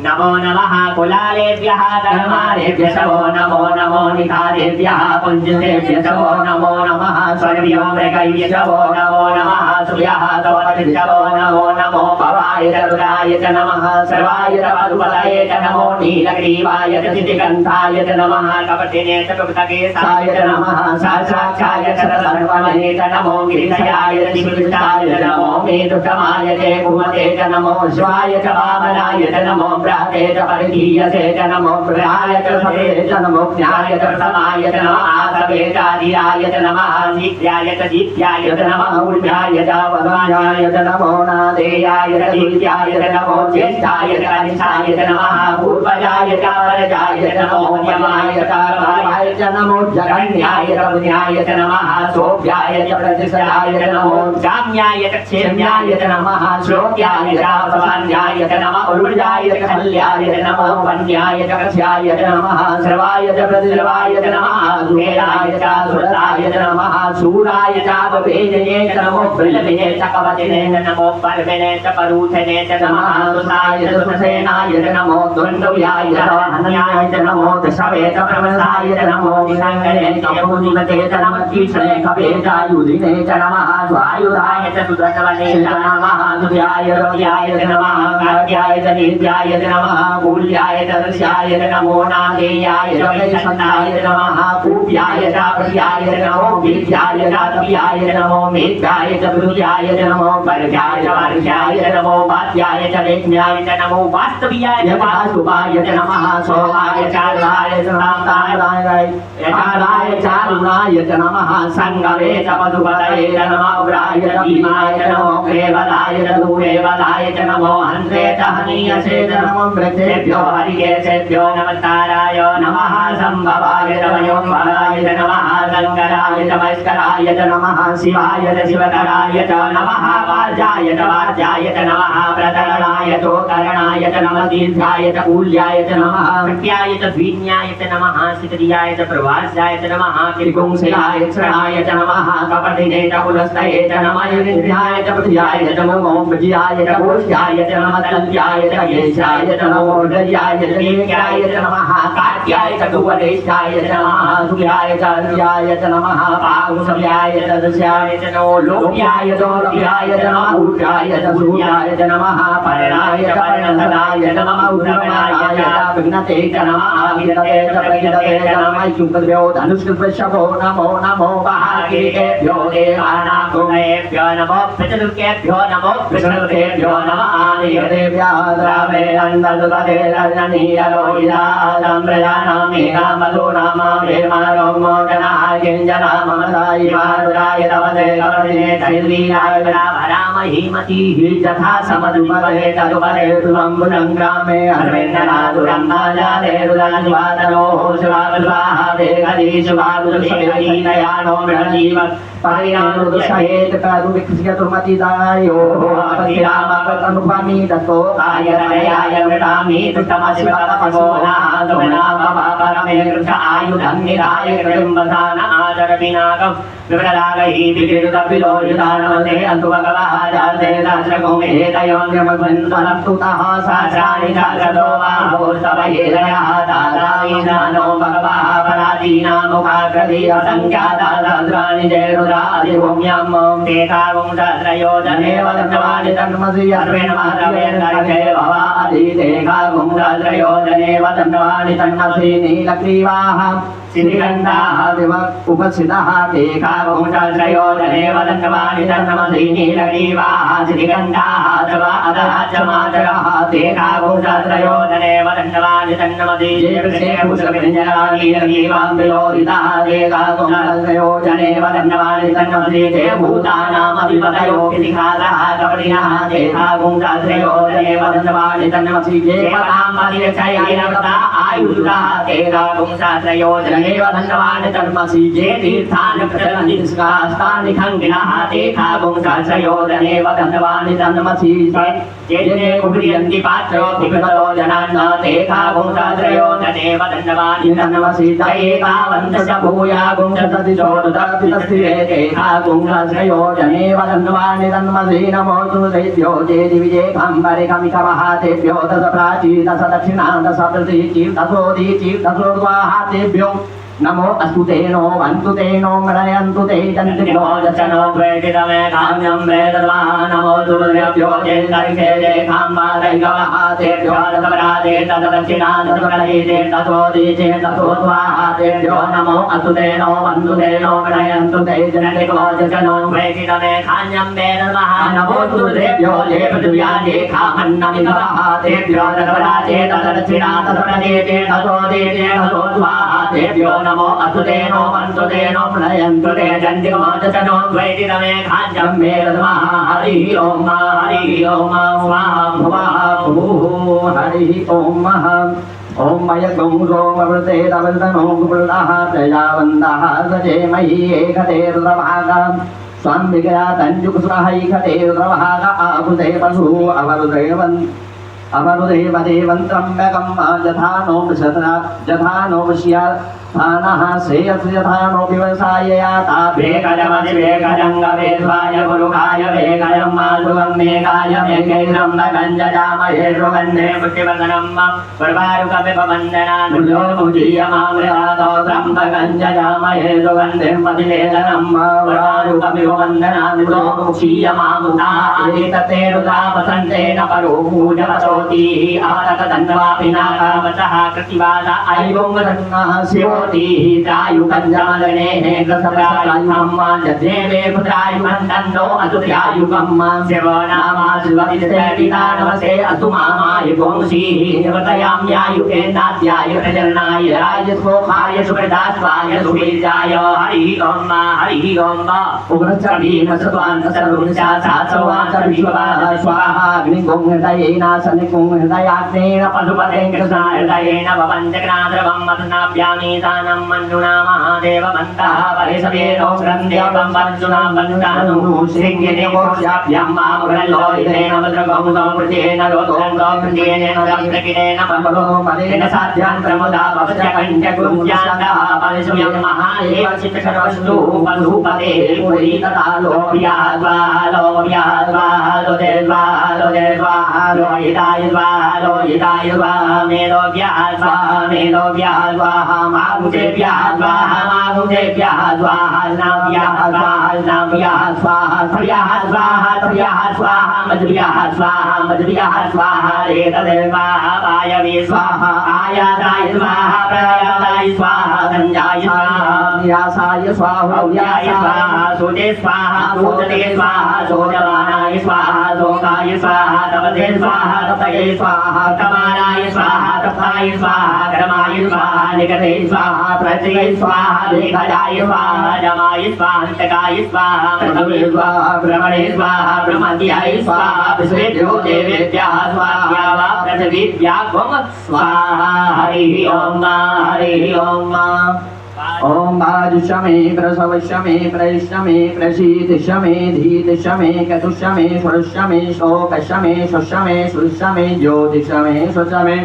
नमो नमः कुलालेभ्यः धर्मारेभ्यशवो नमो नमो निकारेभ्यः पुञ्जितेभ्यशवो नमो नमः स्वर्भ्यो मृगैभ्यशवो नमो नमः सूर्यः तवतिभ्यशवो नमो नमो भवाय रुद्राय च नमः सर्वाय तवदुपलये च नमो नीलग्रीवाय च सिद्धिकन्ठाय च नमः कपटिने च कपितकेशाय च नमः सहस्राक्षाय च सर्वमने च नमो गिरिशयाय च शिवदुष्टाय च नमो मेदुषमाय च कुमते च नमो शिवाय च वामनाय च नमो बृहते च परिधीयसे च नमो बृहाय च सवे च नमो ज्ञाय च समाय च नमः आसवे च आदिराय च नमः नित्याय च दीप्याय च नमः उर्जाय च वदाय च नमो नादेयाय च दीप्याय च नमो ज्येष्ठाय च कनिष्ठाय च नमः पूर्वजाय च परजाय च नमो यमाय च भावाय च नमो जगन्याय च पुण्याय च नमः सोभ्याय च प्रतिष्ठाय च नमो जाम्याय च क्षेम्याय च नमः श्लोक्याय च प्रसन्याय च नमः उर्जाय च कल्याय च नमो वन्याय च कक्ष्याय च नमः सर्वाय च प्रतिर्वाय च नमः सुहेलाय च सुरताय च नमः शूराय च वेदने च नमो बृहदने च कवचने च नमो पर्वणे च परूथने च नमः सुताय च सुसेनाय च नमो द्वन्द्वयाय च हन्याय च नमो दशवे च प्रमसाय च नमो विसङ्गने च पूजिमते च नमः तीक्ष्णे कवे च युधिने च नमः स्वायुधाय च सुदर्शवने च नमः सुध्याय रव्याय च नमः कार्याय च निर्व्याय च नमः मूल्याय च दृश्याय च नमो नादेयाय च वैशन्नाय च नमः पूप्याय च प्रियाय च नमो वीर्याय च तप्याय च नमो मेघ्याय च मृत्याय च नमो वर्षाय च वर्षाय च नमो वाद्याय च वेद्याय च नमो वास्तव्याय च वासुवाय च नमः सोमाय च राय च नाताय च रुणाय च नमः संगवे च पशुपतये च नमः उग्राय च भीमाय च नमो केवलाय च दूरेवलाय च नमो हन्ते च हनीयसे च नमो मृतेभ्यो हरिकेशेभ्यो नमस्काराय नमः संभवाय च वयोम्भराय च नमः शङ्कराय च मस्कराय च नमः शिवाय च शिवकराय च नमः वार्जाय च वार्जाय च नमः प्रतरणाय च करणाय च नमः दीर्घाय च कूल्याय च नमः सत्याय च द्विन्याय च नमः सिद्धियाय च प्रवास्याय च नमः त्रिपुंसयाय क्षणाय च नमः कपटिने च कुलस्थये च नमः युधिध्याय च पृथ्याय च नमो विजयाय च घोष्याय च नमः तन्त्याय च गेशाय च नमो दर्याय च देव्याय च नमः काट्याय च दुवदेशाय च नमः सूर्याय च अर्याय च नमः पाहुसव्याय च दस्याय च नमो लोक्याय च लोक्याय च नमः ऊर्जाय च सूर्याय च नमः पर्णाय च पर्णधराय च नमः उद्रमणाय च विघ्नते च नमः विघ्नते च प्रगिनते च नमः शुभ्रभ्यो धनुष्कृतशभो नमो नमो वाहकेभ्यो देवानागुणेभ्यो नमो पितृकेभ्यो नमो विष्णुदेभ्यो नमः आदिदेव्याः द्रावे अन्ददुपदे रजनीयलोहितादं प्रजानामेका मधुनामा भेमानो मोचनाय किञ्जना ममताय मारुराय तवदे कवदिने तैर्वीराय भरामहीमतीः यथा समदुपदे तदुपदे सुरम्बुलं ग्रामे हर्वेन्द्रनादुरं माजादे रुदाजुवादनोः शिवाः वेगदी शिवादुषेदीनयानो मृजीव परिणामरुदुषयेत करुविक्षयतुर्मतिदायोः अपतिरामकनुपमी दत्तो कायरयाय मृडामि तुतमशिवतपसो नादुनामः परमे कृष आयुधं निराय कृतिम्बधान आचरविनाकं विप्रदागैः विकृतपिलोयुधानमते अन्तुभगवः जाते दर्शकुमेतयोन्यमग्वन्त्वनप्तुतः सहस्राणि सहस्रतो बाहोस्तवयेदयः दादायिनानो भगवः पराच मुखाकृति असंख्याता सहस्राणि जय रुद्रादि भूम्याम् तेकागुं सहस्रयोजने वदन्तवानि तन्मसि सर्वे नमः भवादि तेकागुं सहस्रयोजने वदन्तवानि तन्मसि नीलग्रीवाः सिद्धिकण्ठाः उपस्थितः तेकागुं सहस्रयोजने वदन्तवानि तन्मसि नीलग्रीवाः सिद्धिकण्ठाः अधः च मातरः तेकागुं सहस्रयोजने वदन्तवानि तन्मसि नीलग्रीवाम्बिलोदितः तेकागुं सहस्रयोजने वदन्तवानि तन्मसि ते भूतानामधिपतयो पितिकालः कपटिनः तेकागुं सहस्रयोजने वदन्तवानि तन्मसि देवतामधिरचयैरवता आयुषः तेकागुं सहस्रयोजने वदन्तवानि तन्मसि जे तीर्थानि प्रचलन्ति स्कास्तानि खङ्गिनः तेकागुं सहस्रयोजने वदन्तवानि तन्मसि जे कुप्रियन्ति पात्रो पिबतो जनान् तेकागुं सहस्रयोजने वदन्तवानि तन्मसि तैतावन्तश भूयागुं सतति चोदतिस्थिरे तेकागुं सहस्रयोजने वदन्तवानि तन्मसि नमो सुदेभ्यो जे दिविजे खम्बरिकमिकमहातेभ्यो दश प्राची दश दक्षिणा दश प्रतीची दशोदीची दशोर्वाहातेभ्यो नमो अस्तु तेनो वन्तु तेनो मृणयन्तु ते जन्तिभ्यो दशनो प्रेषितमे काम्यं वेदवा नमो सुदेभ्यो जे दर्शे जे खाम्बादैगवः तेभ्यो दशपरादे दशदक्षिणा दशप्रलयिते दशोदीचे दशोर्वाहातेभ्यो नमो अस्तु तेनो वन्तु तेनो मृणयन्तु ते जन्तिभ्यो दशनो प्रेषितमे काम्यं वेदवा नमो सुदेभ्यो जे पृथिव्या जे खामन्नमिगवः तेभ्यो दशपरादे दशदक्षिणा दशप्रलयिते दशोदीचे दशोर्वाहातेभ्यो नमो अस्तुतेनो वन्तुतेनो प्रणयन्तु ते जन्तिभ्यो दशनो द्वैतितमे खाद्यं मे दद्मः हरिः ॐ स्वाहा भुवः भूः हरिः ॐ मयगुं सोमवृते तवन्तनो गुरुडः प्रजावन्तः सजेमहि एकते रुद्रभागम् स्वाम्बिकया तञ्जुकुसुरहैकते रुद्रभाग आहुते पशु अवरुदेव देवन्त्रम्यकं यथा नो पश्या स्थानः श्रेयस् यथा नो व्यवसायया ताभेकजमधिवेकजङ्गवेद्वाय गुरुकाय वेकजं माधुवं मेकाय मेकैरं नगञ्जजामहे सुगन्धे पुष्टिवर्धनं प्रभारुकविभवन्दना मुजीयमामृतादौ त्र्यम्बकञ्जजामहे सुगन्धिं पतिवेदनं प्रभारुकविभवन्दना मुक्षीयमामुता एतते रुद्रापसन्तेन परो पूजवसोतिः आवतकदन्वापि नागावतः कृतिवादा ऐगुङ्गदन्नः शिवो त्रायुगञ्जमदनेः ग्रसप्रायुगम् जदेवे पुत्रायुगन्दो असुर्यायुगम् शिवो नामासुवतिष्ठपिता नमसे असु मामायुगोंसीः निवर्तयां यायुकेन्द्राद्याय प्रजननाय राजस्वोखाय सुप्रदास्वाय सुवीर्याय हरिः ॐ उग्रचभीमसत्वान् सर्वशासासवासर्विश्वः स्वाहा अग्निगुं हृदयेनासनिगुं हृदयाग्नेन पशुपतेन कृष्णाय हृदयेन भवञ्जग्नाद्रवं मधुनाभ्यामि दानं मञ्जुना महादेववन्तः परिसवेनो ग्रन्थ्यं वञ्जुना वञ्जानु श्रीङ्गिनिवोष्याभ्यां मामग्रल्लोहितेन वज्रगं सौमृतेन रोदों गौमृतेन रम्रकिनेन पवनो मदेन साध्यान् प्रमुदा भवजकण्ठगुञ्जान्तः परिसव्यं महादेव चित्तकरवस्तु पशुपते पुरी तथा लोभ्या स्वाहा लोभ्या स्वाहा लोदे स्वाहा लोदे स्वाहा लोहिताय स्वाहा मेलोभ्या स्वाहा मागुजेभ्यः स्वाहा नाभ्यः स्वाहा त्र्यः स्वाहा मधुभ्यः स्वाहा रेतदेवाः वायवे स्वाहा आयादाय स्वाहा प्रयादाय स्वाहा गञ्जाय स्वाहा व्यासाय स्वाहा व्याय स्वाहा सुजे स्वाहा सोजते स्वाहा सोजवानाय स्वाहा लोकाय स्वाहा तपते स्वाहा तपये स्वाहा कमानाय स्वाहा तपाय स्वाहा कर्माय स्वाहा निकटे स्वाहा प्रत्यये स्वाहा लेखजाय स्वाहा जमाय स्वाहा स्वाहा प्रथमे स्वाहा ब्रह्मणे स्वाहा ब्रह्मद्याय स्वाहा विश्वेभ्यो देवेभ्यः स्वाहा वा पृथिवीभ्यः स्वाहा हरिः ॐ ओम बाजुषमे प्रसवषमे प्रैषमे प्रशीतिषमे धीतिषमे कतुषमे स्वरुषमे शोकषमे शुषमे शुषमे ज्योतिषमे शुषमे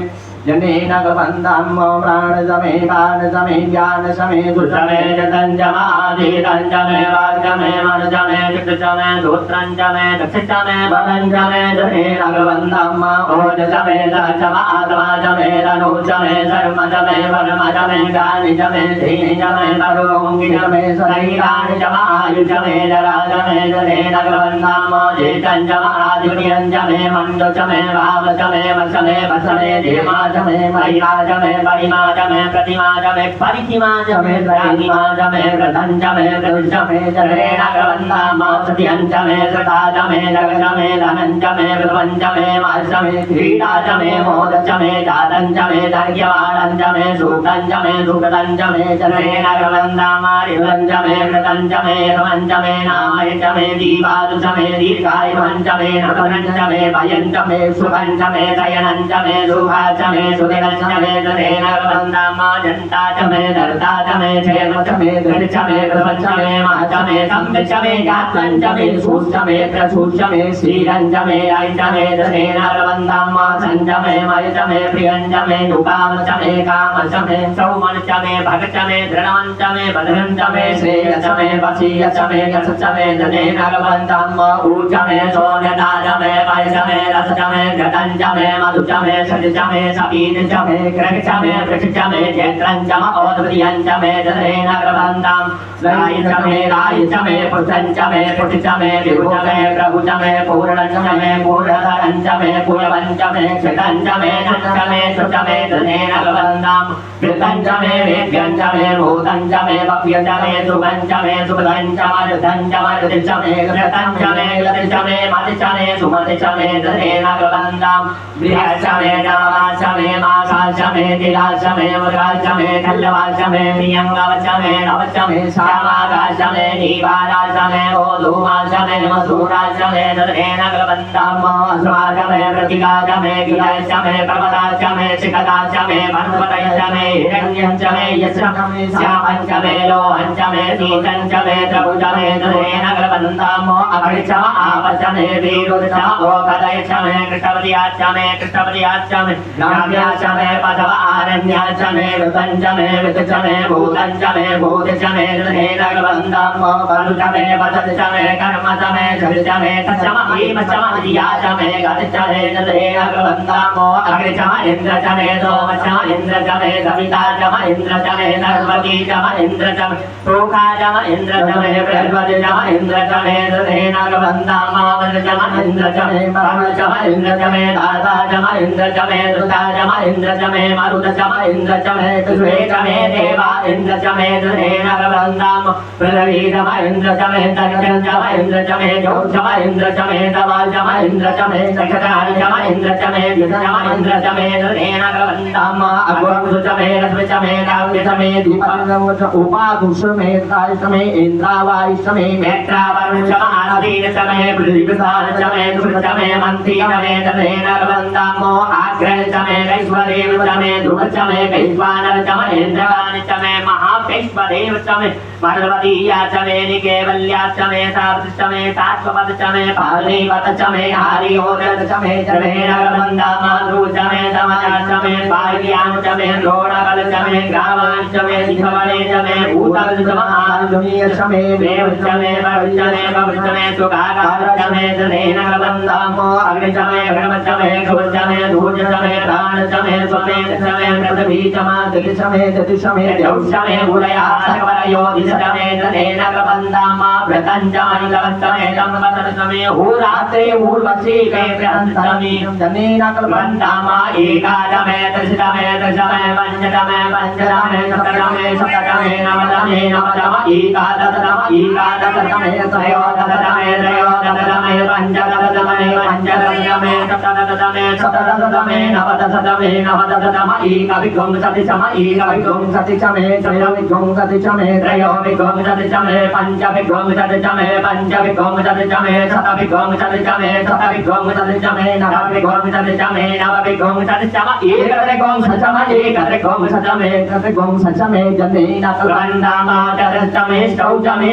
जनेन गवन्दाम् प्राणसमे पानसमे ज्ञानसमे दुःसमे जतञ्जमादितञ्जमे वाचमे मनसमे चित्तसमे सूत्रञ्जमे दक्षितमे बलञ्जमे जनेन गवन्दाम् ओजसमे दशम आत्माजमे तनुजमे सर्वजमे वर्मजमे गानिजमे धीनिजमे परुङ्गिजमे शरीरानिजम आयुजमे जराजमे जनेन गवन्दाम् जेतञ्जमादित्यञ्जमे मण्डचमे वावचमे वसमे वसमे धीमाजमे महिमाजमे परिमाजमे प्रतिमाजमे परितिमाजमे त्रयिमाजमे व्रतञ्जमे वृषमे जनेन गवन्दाम् सत्यञ्जमे सताजमे जगजमे धनञ्जमे वृवञ्जमे मासमे क्रीडाजमे मोदचमे जातञ्जमे दर्ग्यवाणञ्जमे सूक्तञ्जमे सुकृतञ्जमे जनेन गवन्दाम् रिवञ्जमे व्रतञ्जमे रमञ्जमे नामयञ्जमे दीवादुषमे दीर्घायुवञ्जमे नतनञ्जमे भयञ्जमे सुभञ्जमे दयनञ्जमे सुभाजमे सुदिनञ्जमे जनेन गवन्दाम् जन्ताजमे दर्ताजमे क्षेमजमे दृढजमे प्रपञ्चमे माजमे संविचमे गात्वञ्जमे सूष्टमे प्रसूष्टमे श्रीरञ्जमे ऐजमे जनेन गवन्दाम् सञ्जमे मयजमे प्रियञ्जमे दुकामचमे कामचमे सौमञ्जमे भगचमे दृढमञ्जमे बलञ्जमे श्रेयचमे वशीयचमे यशचमे जनेन गवन्दाम् ऊर्जमे सोनदाजमे वैजमे रसजमे घटञ्जमे मधुजमे सजजमे सपीनजमे ग्रहजमे वृक्षजमे चैत्रञ्जम औद्रियञ्जमे जनेन गवन्दाम् रायजमे रायजमे पुरुषञ्जमे पुरुषजमे विभुजमे प्रभुजमे पूर्णजमे पूर्णधरञ्जमे पूर्वञ्जमे क्षितञ्जमे नञ्जमे सुजमे जनेन गवन्दाम् कृतञ्जमे वेद्यञ्जमे भूतञ्जमे वप्यजमे सुगञ्जमे सुबलञ्जमरुधञ्जमरुदिशमे कृतञ्जमे लतिशमे मतिशमे सुमतिशमे जनेन गवन्दाम् बृहस्समे नववासमे मासासमे तिलासमे मुद्रासमे खल्लवासमे प्रियङ्गवसमे नवसमे श्यामाकाशमे नीवारासमे ओधूमासमे मसूरासमे जनेन गवन्दाम् अस्वासमे प्रतिगासमे गिलासमे प्रपदासमे शिखदासमे पर्वतयसमे हिरण्यञ्जमे यशमे श्यामञ्जमे लोहञ्जमे नीतञ्जमे त्रिभुजमे जनेन गवन्दाम् अघटिशम आपसमे वीरुदशम ओकदयसमे कृष्णपतियासमे कृष्णपतियासमे नाम्यासमे पदव आरण्यासमे विपञ्जमे वितचमे भूतञ्जमे भूतिशमे जनेन गवन्दाम् परुषमे पदशमे कर्मसमे शरिशमे तचम भीमशम अधियासमे गतिशमे जनेन गवन्दाम् अग्निशम इन्द्रशमे सोमशम इन्द्रशमे सविताशम इन्द्रशमे सरस्वतीशम इन्द्रशम प्रोकाशम इन्द्रशमे बृहस्पतिशम इन्द्रशमे जनेन गवन्दाम् वज्रशम इन्द्रशमे परुषम इन्द्रशमे दाताशम इन्द्रशमे धृताशम इन्द्रशमे मरुदशम इन्द्रशमे कृष्णेशमे देवा इन्द्रशमे जनेन गवन्दाम् प्रवीरम इन्द्रशमे तक्षञ्जम इन्द्रशमे जोषम इन्द्रशमे तवाशम इन्द्रशमे सखदाशम इन्द्रशमे विषम इन्द्रशमे जनेन गवन्दाम् अग्वसुषमे रश्मिशमे काव्यशमे दीपङ्गवश उपादुषमे तायशमे इन्द्रावायशमे मेत्रावरुषम आनदीनशमे पृथ्वीसारशमे दुर्गशमे मन्त्रीशमे जनेन गवन्दाम् आग्रहशमे वैश्वदेवशमे ध्रुवशमे वैश्वानरशम इन्द्रवानिशमे महावैश्वदेवशमे पार्वतीयाशमे निकेवल्याशमे सावृशमे सात्वपदशमे पार्वतीवतशमे हरियोदशमे जनेन गवन्दाम् ध्रुवशमे समयाशमे पार्व्यानुशमे द्रोणबलशमे ग्रामांशमे दिखवलेशमे भूतबलशम आर्जुनीयशमे देवशमे भविष्यमे भविष्यमे सुखाकारशमे जनेन गवन्दाम् अग्निशमे गणवशमे घोषमे धूर्जशमे प्राणशमे स्वमेधशमे पृथ्वीशमा दिशमे दतिशमे द्यौशमे उदयासकवरयोधिशमे जनेन गवन्दाम् व्रतञ्जमनिलवशमे संवत्सरशमे होरात्रे ऊर्वशी वेत्रहंसमे जनेन गवन्दाम् एकादमे दशमे दशमे पञ्चदमे पञ्चदमे सप्तदमे सप्तदमे नवदमे नवदम एकादशदम एकादशदमे त्रयोदशदमे त्रयोदशदमे पञ्चदशदमे पञ्चदशदमे सप्तदशदमे सप्तदशदमे नवदशदमे नवदशदम एकविंशतिशम एकविंशतिशमे विंशति च मे त्रयोविंशति च मे त्रयोविंशति च मे पंचविंशति च मे पंचविंशति च मे शतविंशति च मे शतविंशति च मे नवविंशति च मे नवविंशति च मे एकत्रिंशत् च मे एकत्रिंशत् च मे एकत्रिंशत् च मे जनेन वन्दामातरश्च मे ष्टौ च मे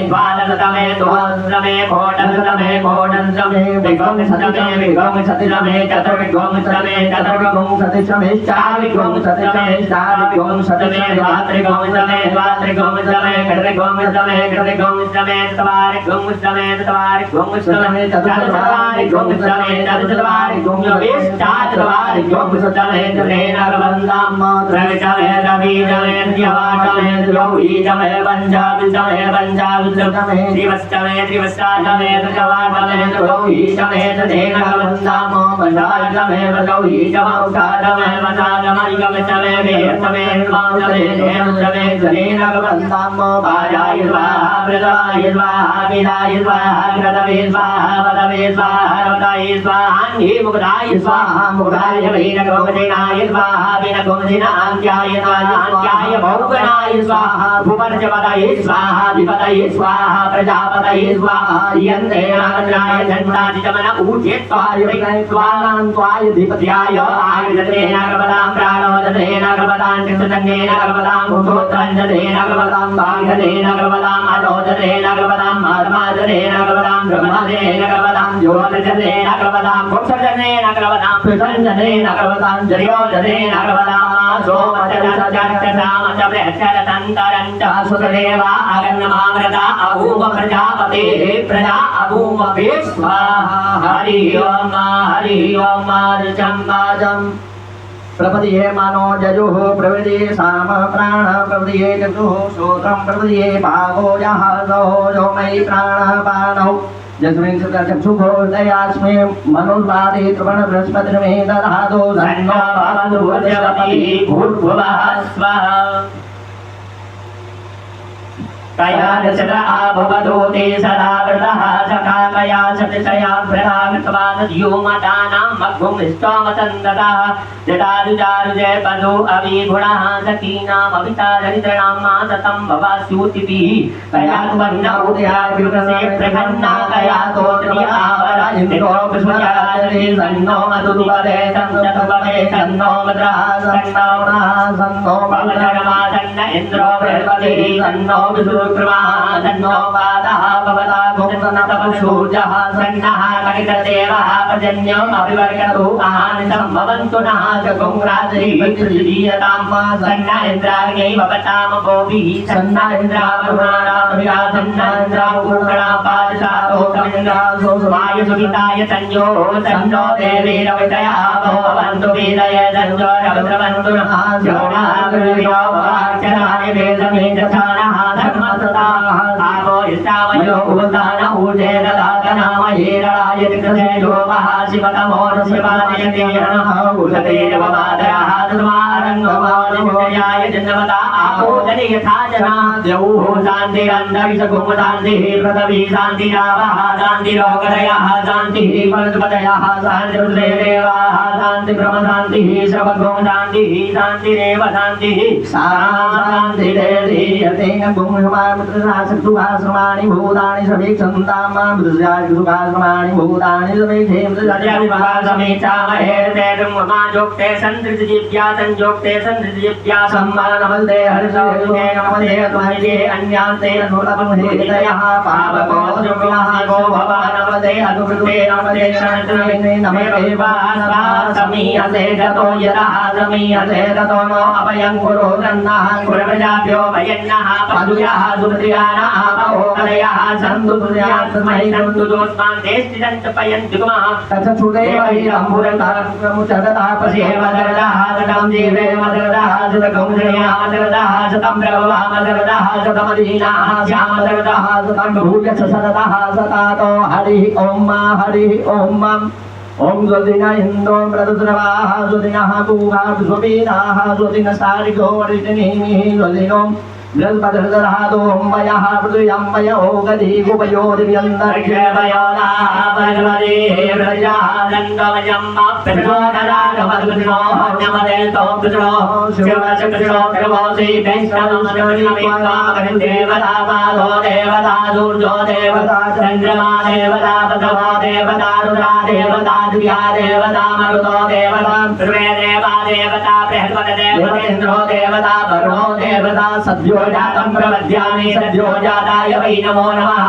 द्वादश च मे द्वादश मे कोटश च मे विंशति च मे विंशति च मे चतुर्विंशति च मे चतुर्विंशति च मे चारविंशति च मे चारविंशति च मे द्वात्रिंशत् च मे द्वात्रिंशत् च मे षड्विंशत् च मे षड्विंशत् च मे चत्वारिंशत् च मे चत्वारिंशत् च मे चतुर्विंशत् च मे चतुर्विंशत् च मे जनेन वन्दामातरश्च मे रवि च मे द्यवा च मे द्यौहि च मे पंचाविंशत् च मे पंचाविंशत् च मे त्रिवश्च मे त्रिवश्च मे त्रिजवा च मे द्यौहि च मे जनेन वन्दामातरश्च च मे द्यौहि च मौषा च मे वसा च मरिगम च मे वेद च मे निर्माण च मे देव च मे जनेन वन्दामातरश्च स्वाहा प्रदाय स्वाहा विदाय स्वाहा कृतवे स्वाहा वदवे स्वाहा वदाय स्वाहा मुक्ताय स्वाहा मुक्ताय वीरगोमदिनाय स्वाहा वीरगोमदिनान्त्याय अन्त्याय भौगनाय स्वाहा भुवर्जपदये स्वाहा विपदये स्वाहा प्रजापतये स्वाहा यन्ते नागराय दण्डादिचमन ऊर्जेत्वाय स्वानान्त्वाय धिपत्याय आयुधते नागपदां प्राणोदते नागपदां कृतदन्ये नागपदां भूतोत्रञ्जते नागपदां भागते नागपदां अरोदते नागपदां मार्मादते नागपदां ब्रह्मदे नागपदां ज्योतिषदे नागपदां भुक्षजने नागपदां पृथञ्जने नागपदां जर्योदते नागपदां सोमचरचर्चसामच प्रचरतन्तरञ्च सुतदेवा अगन्नमामृता अभूम प्रजापतेः प्रजा अभूम स्वाहा हरि ओम ऋचम्बाजम् प्रपदिये मानो जजुः प्रविदिये साम प्राण प्रपदिये चक्षुः श्रोत्रं प्रपदिये भागो यः सहो मयि प्राणपानौ यस्मिन् चक्षुः दयास्मे मनुर्वादे त्रिवण बृहस्पतिर्मे दधातु धन्यो भवतु प्रजापतिः भूर्भुवः स्वः कया दशरा भवदोते सदा वृतः सखा कया सतिशया भ्रदागतवादध्योमतानां मग्भुमिष्टोमसन्दतः जटारुजारुजय पदो अविगुणः सखीनामवितादरिद्रणां मासतं भवास्यूतिभिः कया तु वह्नौदयाभिवसे प्रघन्ना कया तोत्रियावरा इन्द्रो विश्वजारे सन्नो मधुरुवरे सञ्चतुवरे सन्नो मद्रः सन्नो नः सन्नो भवधर्मा सन्न इन्द्रो बृहस्पतिः सन्नो विष्णु तन्नो पादः भवता गुप्तनतपशूर्जः सन्नः कटितदेवः पर्जन्यम् अभिवर्गतु आनितं भवन्तु नः जगुंराजरीयतां सन्न इन्द्राग्यै भवतां गोभिः सन्न इन्द्रावरुणारामभिया सन्न इन्द्रावरुणापादशातो कमिन्द्रासो वायुसुविताय संयो सन्नो देवीरवितयः भवन्तु वीरय सन्यो रवद्रवन्तु नः योनः गुरुयो वाक्यराय वेदमे जथानः आवो इष्टामयो उदान ऊर्जे ददातनामयेराय दिग्गजेयो महाशिवतमो शिवादयतेयः उदतेरवमादरः धर्मारङ्गमानिमयाय जन्मता आपोदने यथा जना द्यौः शान्तिरन्तरिक्षगुम शान्तिः पृथिवी शान्तिरावः शान्तिरोगदयः शान्तिः वनस्पतयः शान्तिरुद्रेदेवाः शान्तिब्रह्मशान्तिः सर्वगुम शान्तिः शान्तिरेव शान्तिः शान्तिरेधीयते सुखाश्रमाणि भूतानि समीक्षन्तां सुखाश्रमाणि भूतानि समीक्षामहे संतृतिव्या संयोक्ते संतृतिव्या सम्मानमल्दे हर्षे नमदे त्वये अन्यांते नूतमहेतयः पावको जुव्याः गो भवानमदे अनुकृते नमदे शरणत्रे नमते वास्वा समीयते गतो यतः समीयते गतो नो अभयं कुरु गन्नः कुरप्रजाभ्यो भयन्नः पदुयः सुमत्रियानः पहोदयः सन्तु तुर्यात्महि सन्तु दोस्मान् देष्टिदन्त पयन्ति कुमः तथचुदेवैरम्बुरतामुचरतः पशेवदरदः सतं जीवेमदरदः सतगौजयामदरदः सतं प्रभवामदरदः सतमदीनाः श्यामदरदः सतं भूयस सततः सतातो हरिः ॐ ओम स्वदिन इंदो मृतद्रवाः स्वदिनः पूगा स्वपीताः स्वदिन सारिगो वरिष्ठिनीः स्वदिनो गल्पधरधरादो अम्बयः पृथ्वी अम्बय ओगधि गुपयोदिव्यन्तरिक्षे देवता सूर्यो देवता चंद्रमा देवता पृथ्वी देवता रुद्रा देवता दिव्या देवता मरुतो देवता सर्वे देवा देवता बृहस्पति देवतेन्द्रो देवता वरुणो देवता सद्यो जातं प्रपद्यामि सद्यो जाताय वै नमो नमः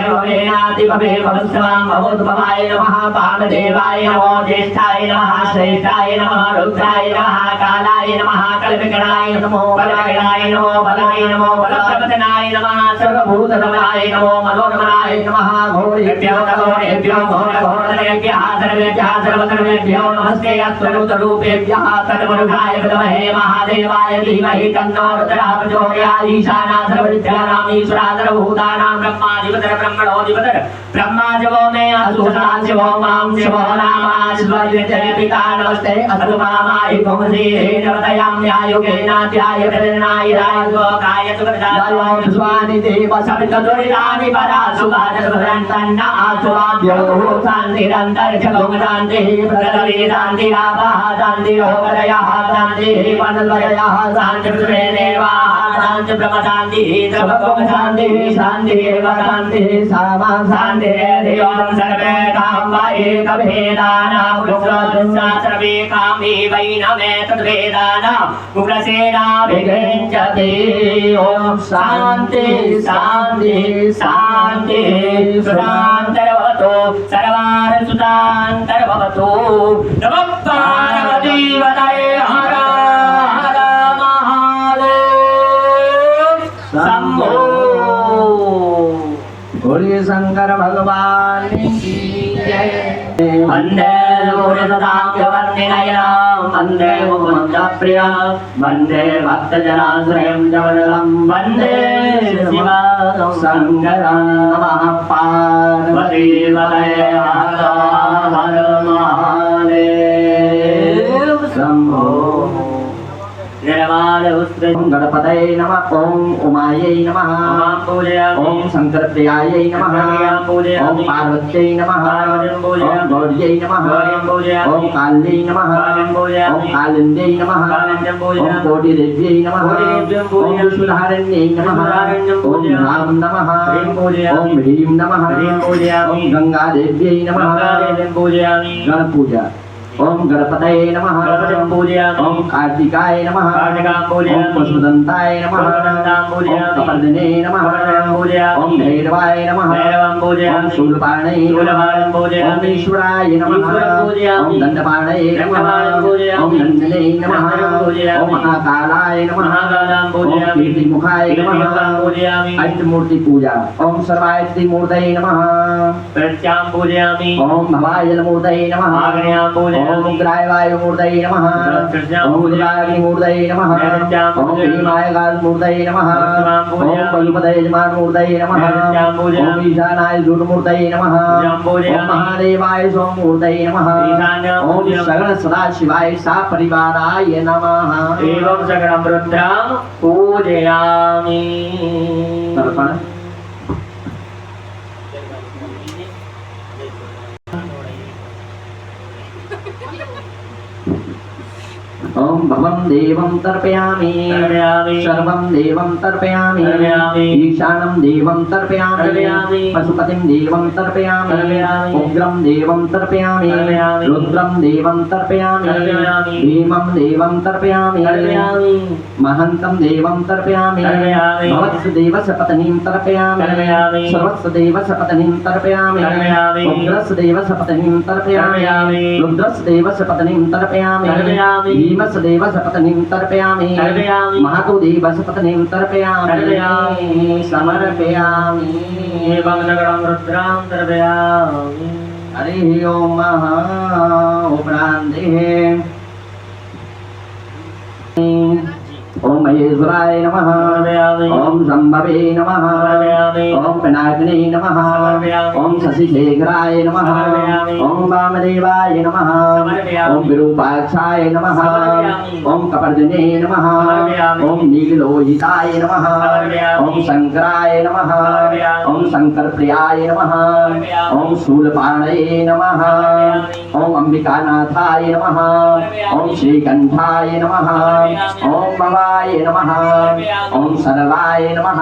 भवेनाति भवे भवस्वां भवोद्भवाय नमः पामदेवाय नमो ज्येष्ठाय नमः श्रेष्ठाय नमः रुद्राय नमः कालाय नमः कल्पकणाय नमो बलाय नमो बलाय नमो बलप्रपतनाय नमः सर्वभूतधमाय नमो मनोरमाय नमः घोरेभ्यो घोरेभ्यः सर्वेभ्यः नमस्ते अस्तुरूपेभ्यः सर्वरुद्राय विद्महे महादेवाय धीमहि तन्नो रुद्रः प्रचोदयात् ईशानः सर्वविद्यानां ईश्वरः सर्वभूतानां ब्रह्माधिपतिः ब्रह्मणोऽधिपतिः ब्रह्मा शिवो मे असुरः शिवो मां शिवो नामाश्वर्यते पिता नमस्ते अस्तु मामाय पुंसि देवतयाम्यायुगेनाध्याय प्रेरणाय लोकाय सुखदाय स्वानि देव सवितदुरितानि परासुभाजसुभरन्तन्न आसुवाभ्यो शान्तिरन्तरिक्षगं शान्तिः पृथ्वी शान्तिरापः शान्तिरोगदयः शान्तिः पनद्वयः शान्तिपृथ्वे देवाः शान्ति ब्रह्म शान्तिः सर्वगं शान्तिः शान्तिरेव शान्तिः सामा शान्तिरेधियों सर्वे कामा एकभेदानां पुरुषोत्तमा सर्वे कामे वैनमे तद्वेदानां उग्रसेना विगृह्यते ॐ शान्ति शान्ति शान्ति सुरान्तर्भवतु सर्वान् सुतान्तर्भवतु नमः पार्वतीपतये हर हर महादेव शम्भो बोलिए शंकर भगवान की जय। वन्दे सूर्यसदाख्यवर्णिनयनं वन्दे मुकुन्दप्रियं वन्दे भक्तजनाश्रयं जवदलं वन्दे शिवशङ्करं नमः पार्वतीपतये हर हर महादेव शम्भो ओम गणपतये नमः ओम उमायै नमः ओम शंकर प्रियायै नमः ओम पार्वत्यै नमः ओम गौर्यै नमः ओम काल्यै नमः ओम कालिन्दै नमः ओम कोटिदेव्यै नमः ओम विष्णुधारण्यै नमः ओम राम नमः ओम ह्रीं नमः ओम गंगादेव्यै नमः गण पूजा ओम गणपतये नमः ओम कार्तिकाय नमः ओम पशुदंताय नमः ओम कपर्दिने नमः ओम भैरवाय नमः ओम शूलपाणये ओम ईश्वराय नमः ओम दंडपाणये नमः ओम नंदने नमः ओम महाकालाय नमः ओम कीर्तिमुखाय नमः अष्टमूर्ति पूजा ओम सर्वायत्रि मूर्तये नमः ओम भवाय मूर्तये नमः ओम उग्राय मूर्तये नमः ओम उग्राग्नि मूर्तये नमः ओम भीमाय गाल मूर्तये नमः ओम पशुपतये यजमान मूर्तये नमः ओम ईशानाय दूरमूर्तये नमः ओम महादेवाय सोममूर्तये नमः ओम सगण सदाशिवाय सपरिवाराय नमः एवं सकलं रुद्रं पूजयामि। तर्पण ओम भवं देवं तर्पयामि सर्वं देवं तर्पयामि ईशानं देवं तर्पयामि पशुपतिं देवं तर्पयामि उग्रं देवं तर्पयामि रुद्रं देवं तर्पयामि भीमं देवं तर्पयामि महन्तं देवं तर्पयामि भवत्स देवस्य पत्नीं तर्पयामि सर्वस्य देवस्य पत्नीं तर्पयामि उग्रस्य देवस्य पत्नीं तर्पयामि रुद्रस्य देवस्य पत्नीं तर्पयामि भीमस्य देवस्य पत्नीं तर्पयामि महतो देवस्य पत्नीं तर्पयामि समर्पयामि एवं सकलं रुद्रं तर्पयामि। हरिः ओम महा उपरान्तिः ओम महेश्वराय नमः ओम शंभवे नमः ओम पिनाकिने नमः ओम शशिशेखराय नमः ओम वामदेवाय नमः ओम विरूपाक्षाय नमः ओम कपर्दिने नमः ओम नीलोहिताय नमः ओम शंकराय नमः ओम शंकर प्रियाय नमः ओम शूलपाणये नमः ओम अंबिकानाथाय नमः ओम श्रीकंठाय नमः ओम भवाय नमः ओम सर्वाय नमः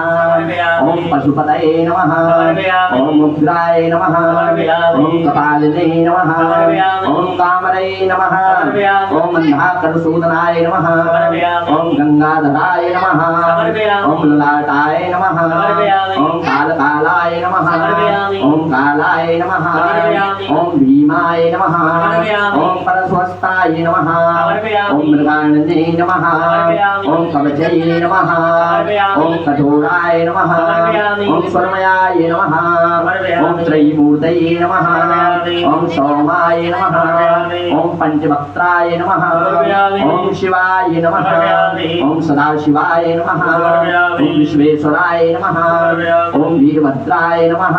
ओम पशुपतये नमः ओम उग्राय नमः ओम कपालिने नमः ओम कामरये नमः ओम अंधाकरसूदनाय नमः ओम गंगाधराय नमः ओम ललाटाय नमः ओम कालकालाय नमः ओम कालाय नमः ओम भीमाय नमः ओम परस्वस्ताय नमः ओम मृगानने नमः ओम कवचये नमः ओम कठोराय नमः ओम स्वर्मयाय नमः ओम त्रयीमूर्तये नमः ओम सोमाय नमः ओम पंचवक्त्राय नमः ओम शिवाय नमः ओम सदाशिवाय नमः ओम विश्वेश्वराय नमः ओम वीरभद्राय नमः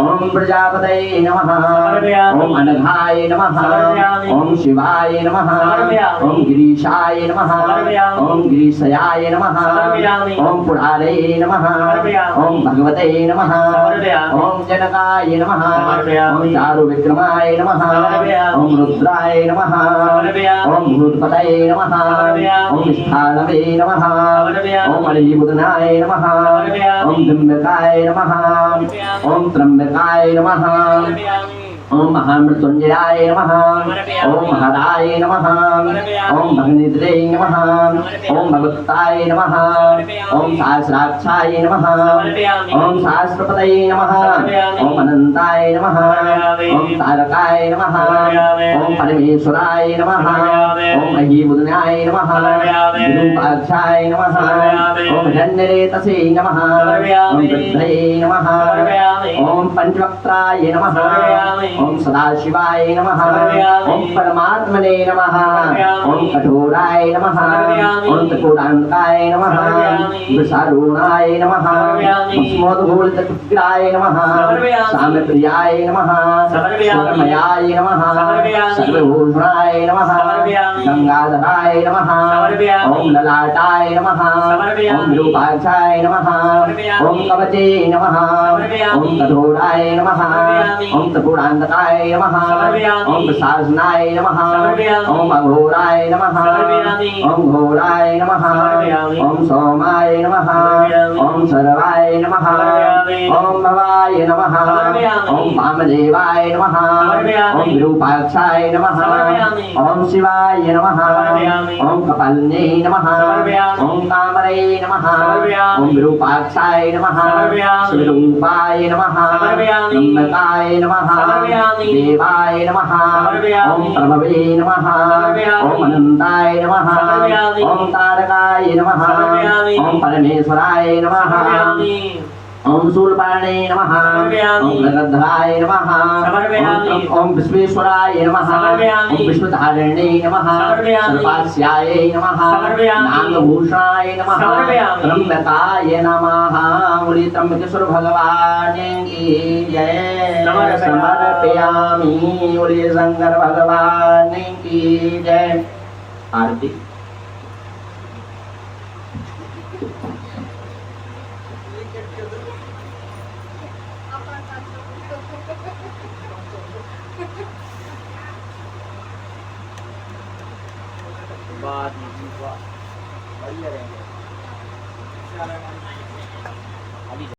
ओम प्रजापतये नमः ओम अनघाय नमः ओम शिवाय नमः ओम गिरीशाय नमः ओम गिरीशयाय नमः ओम पुरारे नमः ओम भगवते नमः ओम जनकाय नमः ओम चारुविक्रमाय नमः ओम रुद्राय नमः ओम भूतपतये नमः ओम स्थानवे नमः ओम अलीबुधनाय नमः ओम त्र्यंबकाय नमः ओम त्र्यंबकाय नमः ओम महामृत्युंजयाय नमः ओम हराय नमः ओम भगनिद्रे नमः ओम भगवताय नमः ओम सहस्राक्षाय नमः ओम सहस्रपतये नमः ओम अनंताय नमः ओम तारकाय नमः ओम परमेश्वराय नमः ओम अहीबुधनाय नमः विरूपाक्षाय नमः ओम धन्यरेतसे नमः ओम वृद्धये नमः ओम पंचवक्त्राय नमः ओम सदाशिवाय नमः ओम परमात्मने नमः ओम कठोराय नमः ओम त्रिपुरांतकाय नमः विषारूणाय नमः स्मोदघोलितकुग्राय नमः सामप्रियाय नमः सर्वमयाय नमः सर्वभूषणाय नमः गंगाधराय नमः ओम ललाटाय नमः ओम विरूपाक्षाय नमः ओम कवचे नमः ओम कठोराय नमः ओम त्रिपुरांतकाय नमः ओम प्रशासनाय नमः ओम अघोराय नमः ओम घोराय नमः ओम सोमाय नमः ओम सर्वाय नमः ओम भवाय नमः ओम वामदेवाय नमः ओम विरूपाक्षाय नमः ओम शिवाय नमः ओम कपालिने नमः ओम कामरये नमः ओम विरूपाक्षाय नमः शिवरूपाय नमः त्र्यंबकाय नमः देवाय नमः ओम प्रभवे नमः ओम अनंताय नमः ओम तारकाय नमः ओम परमेश्वराय नमः ओम शूलपाणे नमः ओम गंगाधराय नमः ओम विश्वेश्वराय नमः ओम विश्वधारिणे नमः सर्वपास्याय नमः नागभूषणाय नमः त्र्यंबकाय नमः मुनि त्र्यंबकेश्वर भगवान की जय समर्पयामि मुनि शंकर भगवान की जय आरती बढ़िया रहेंगे।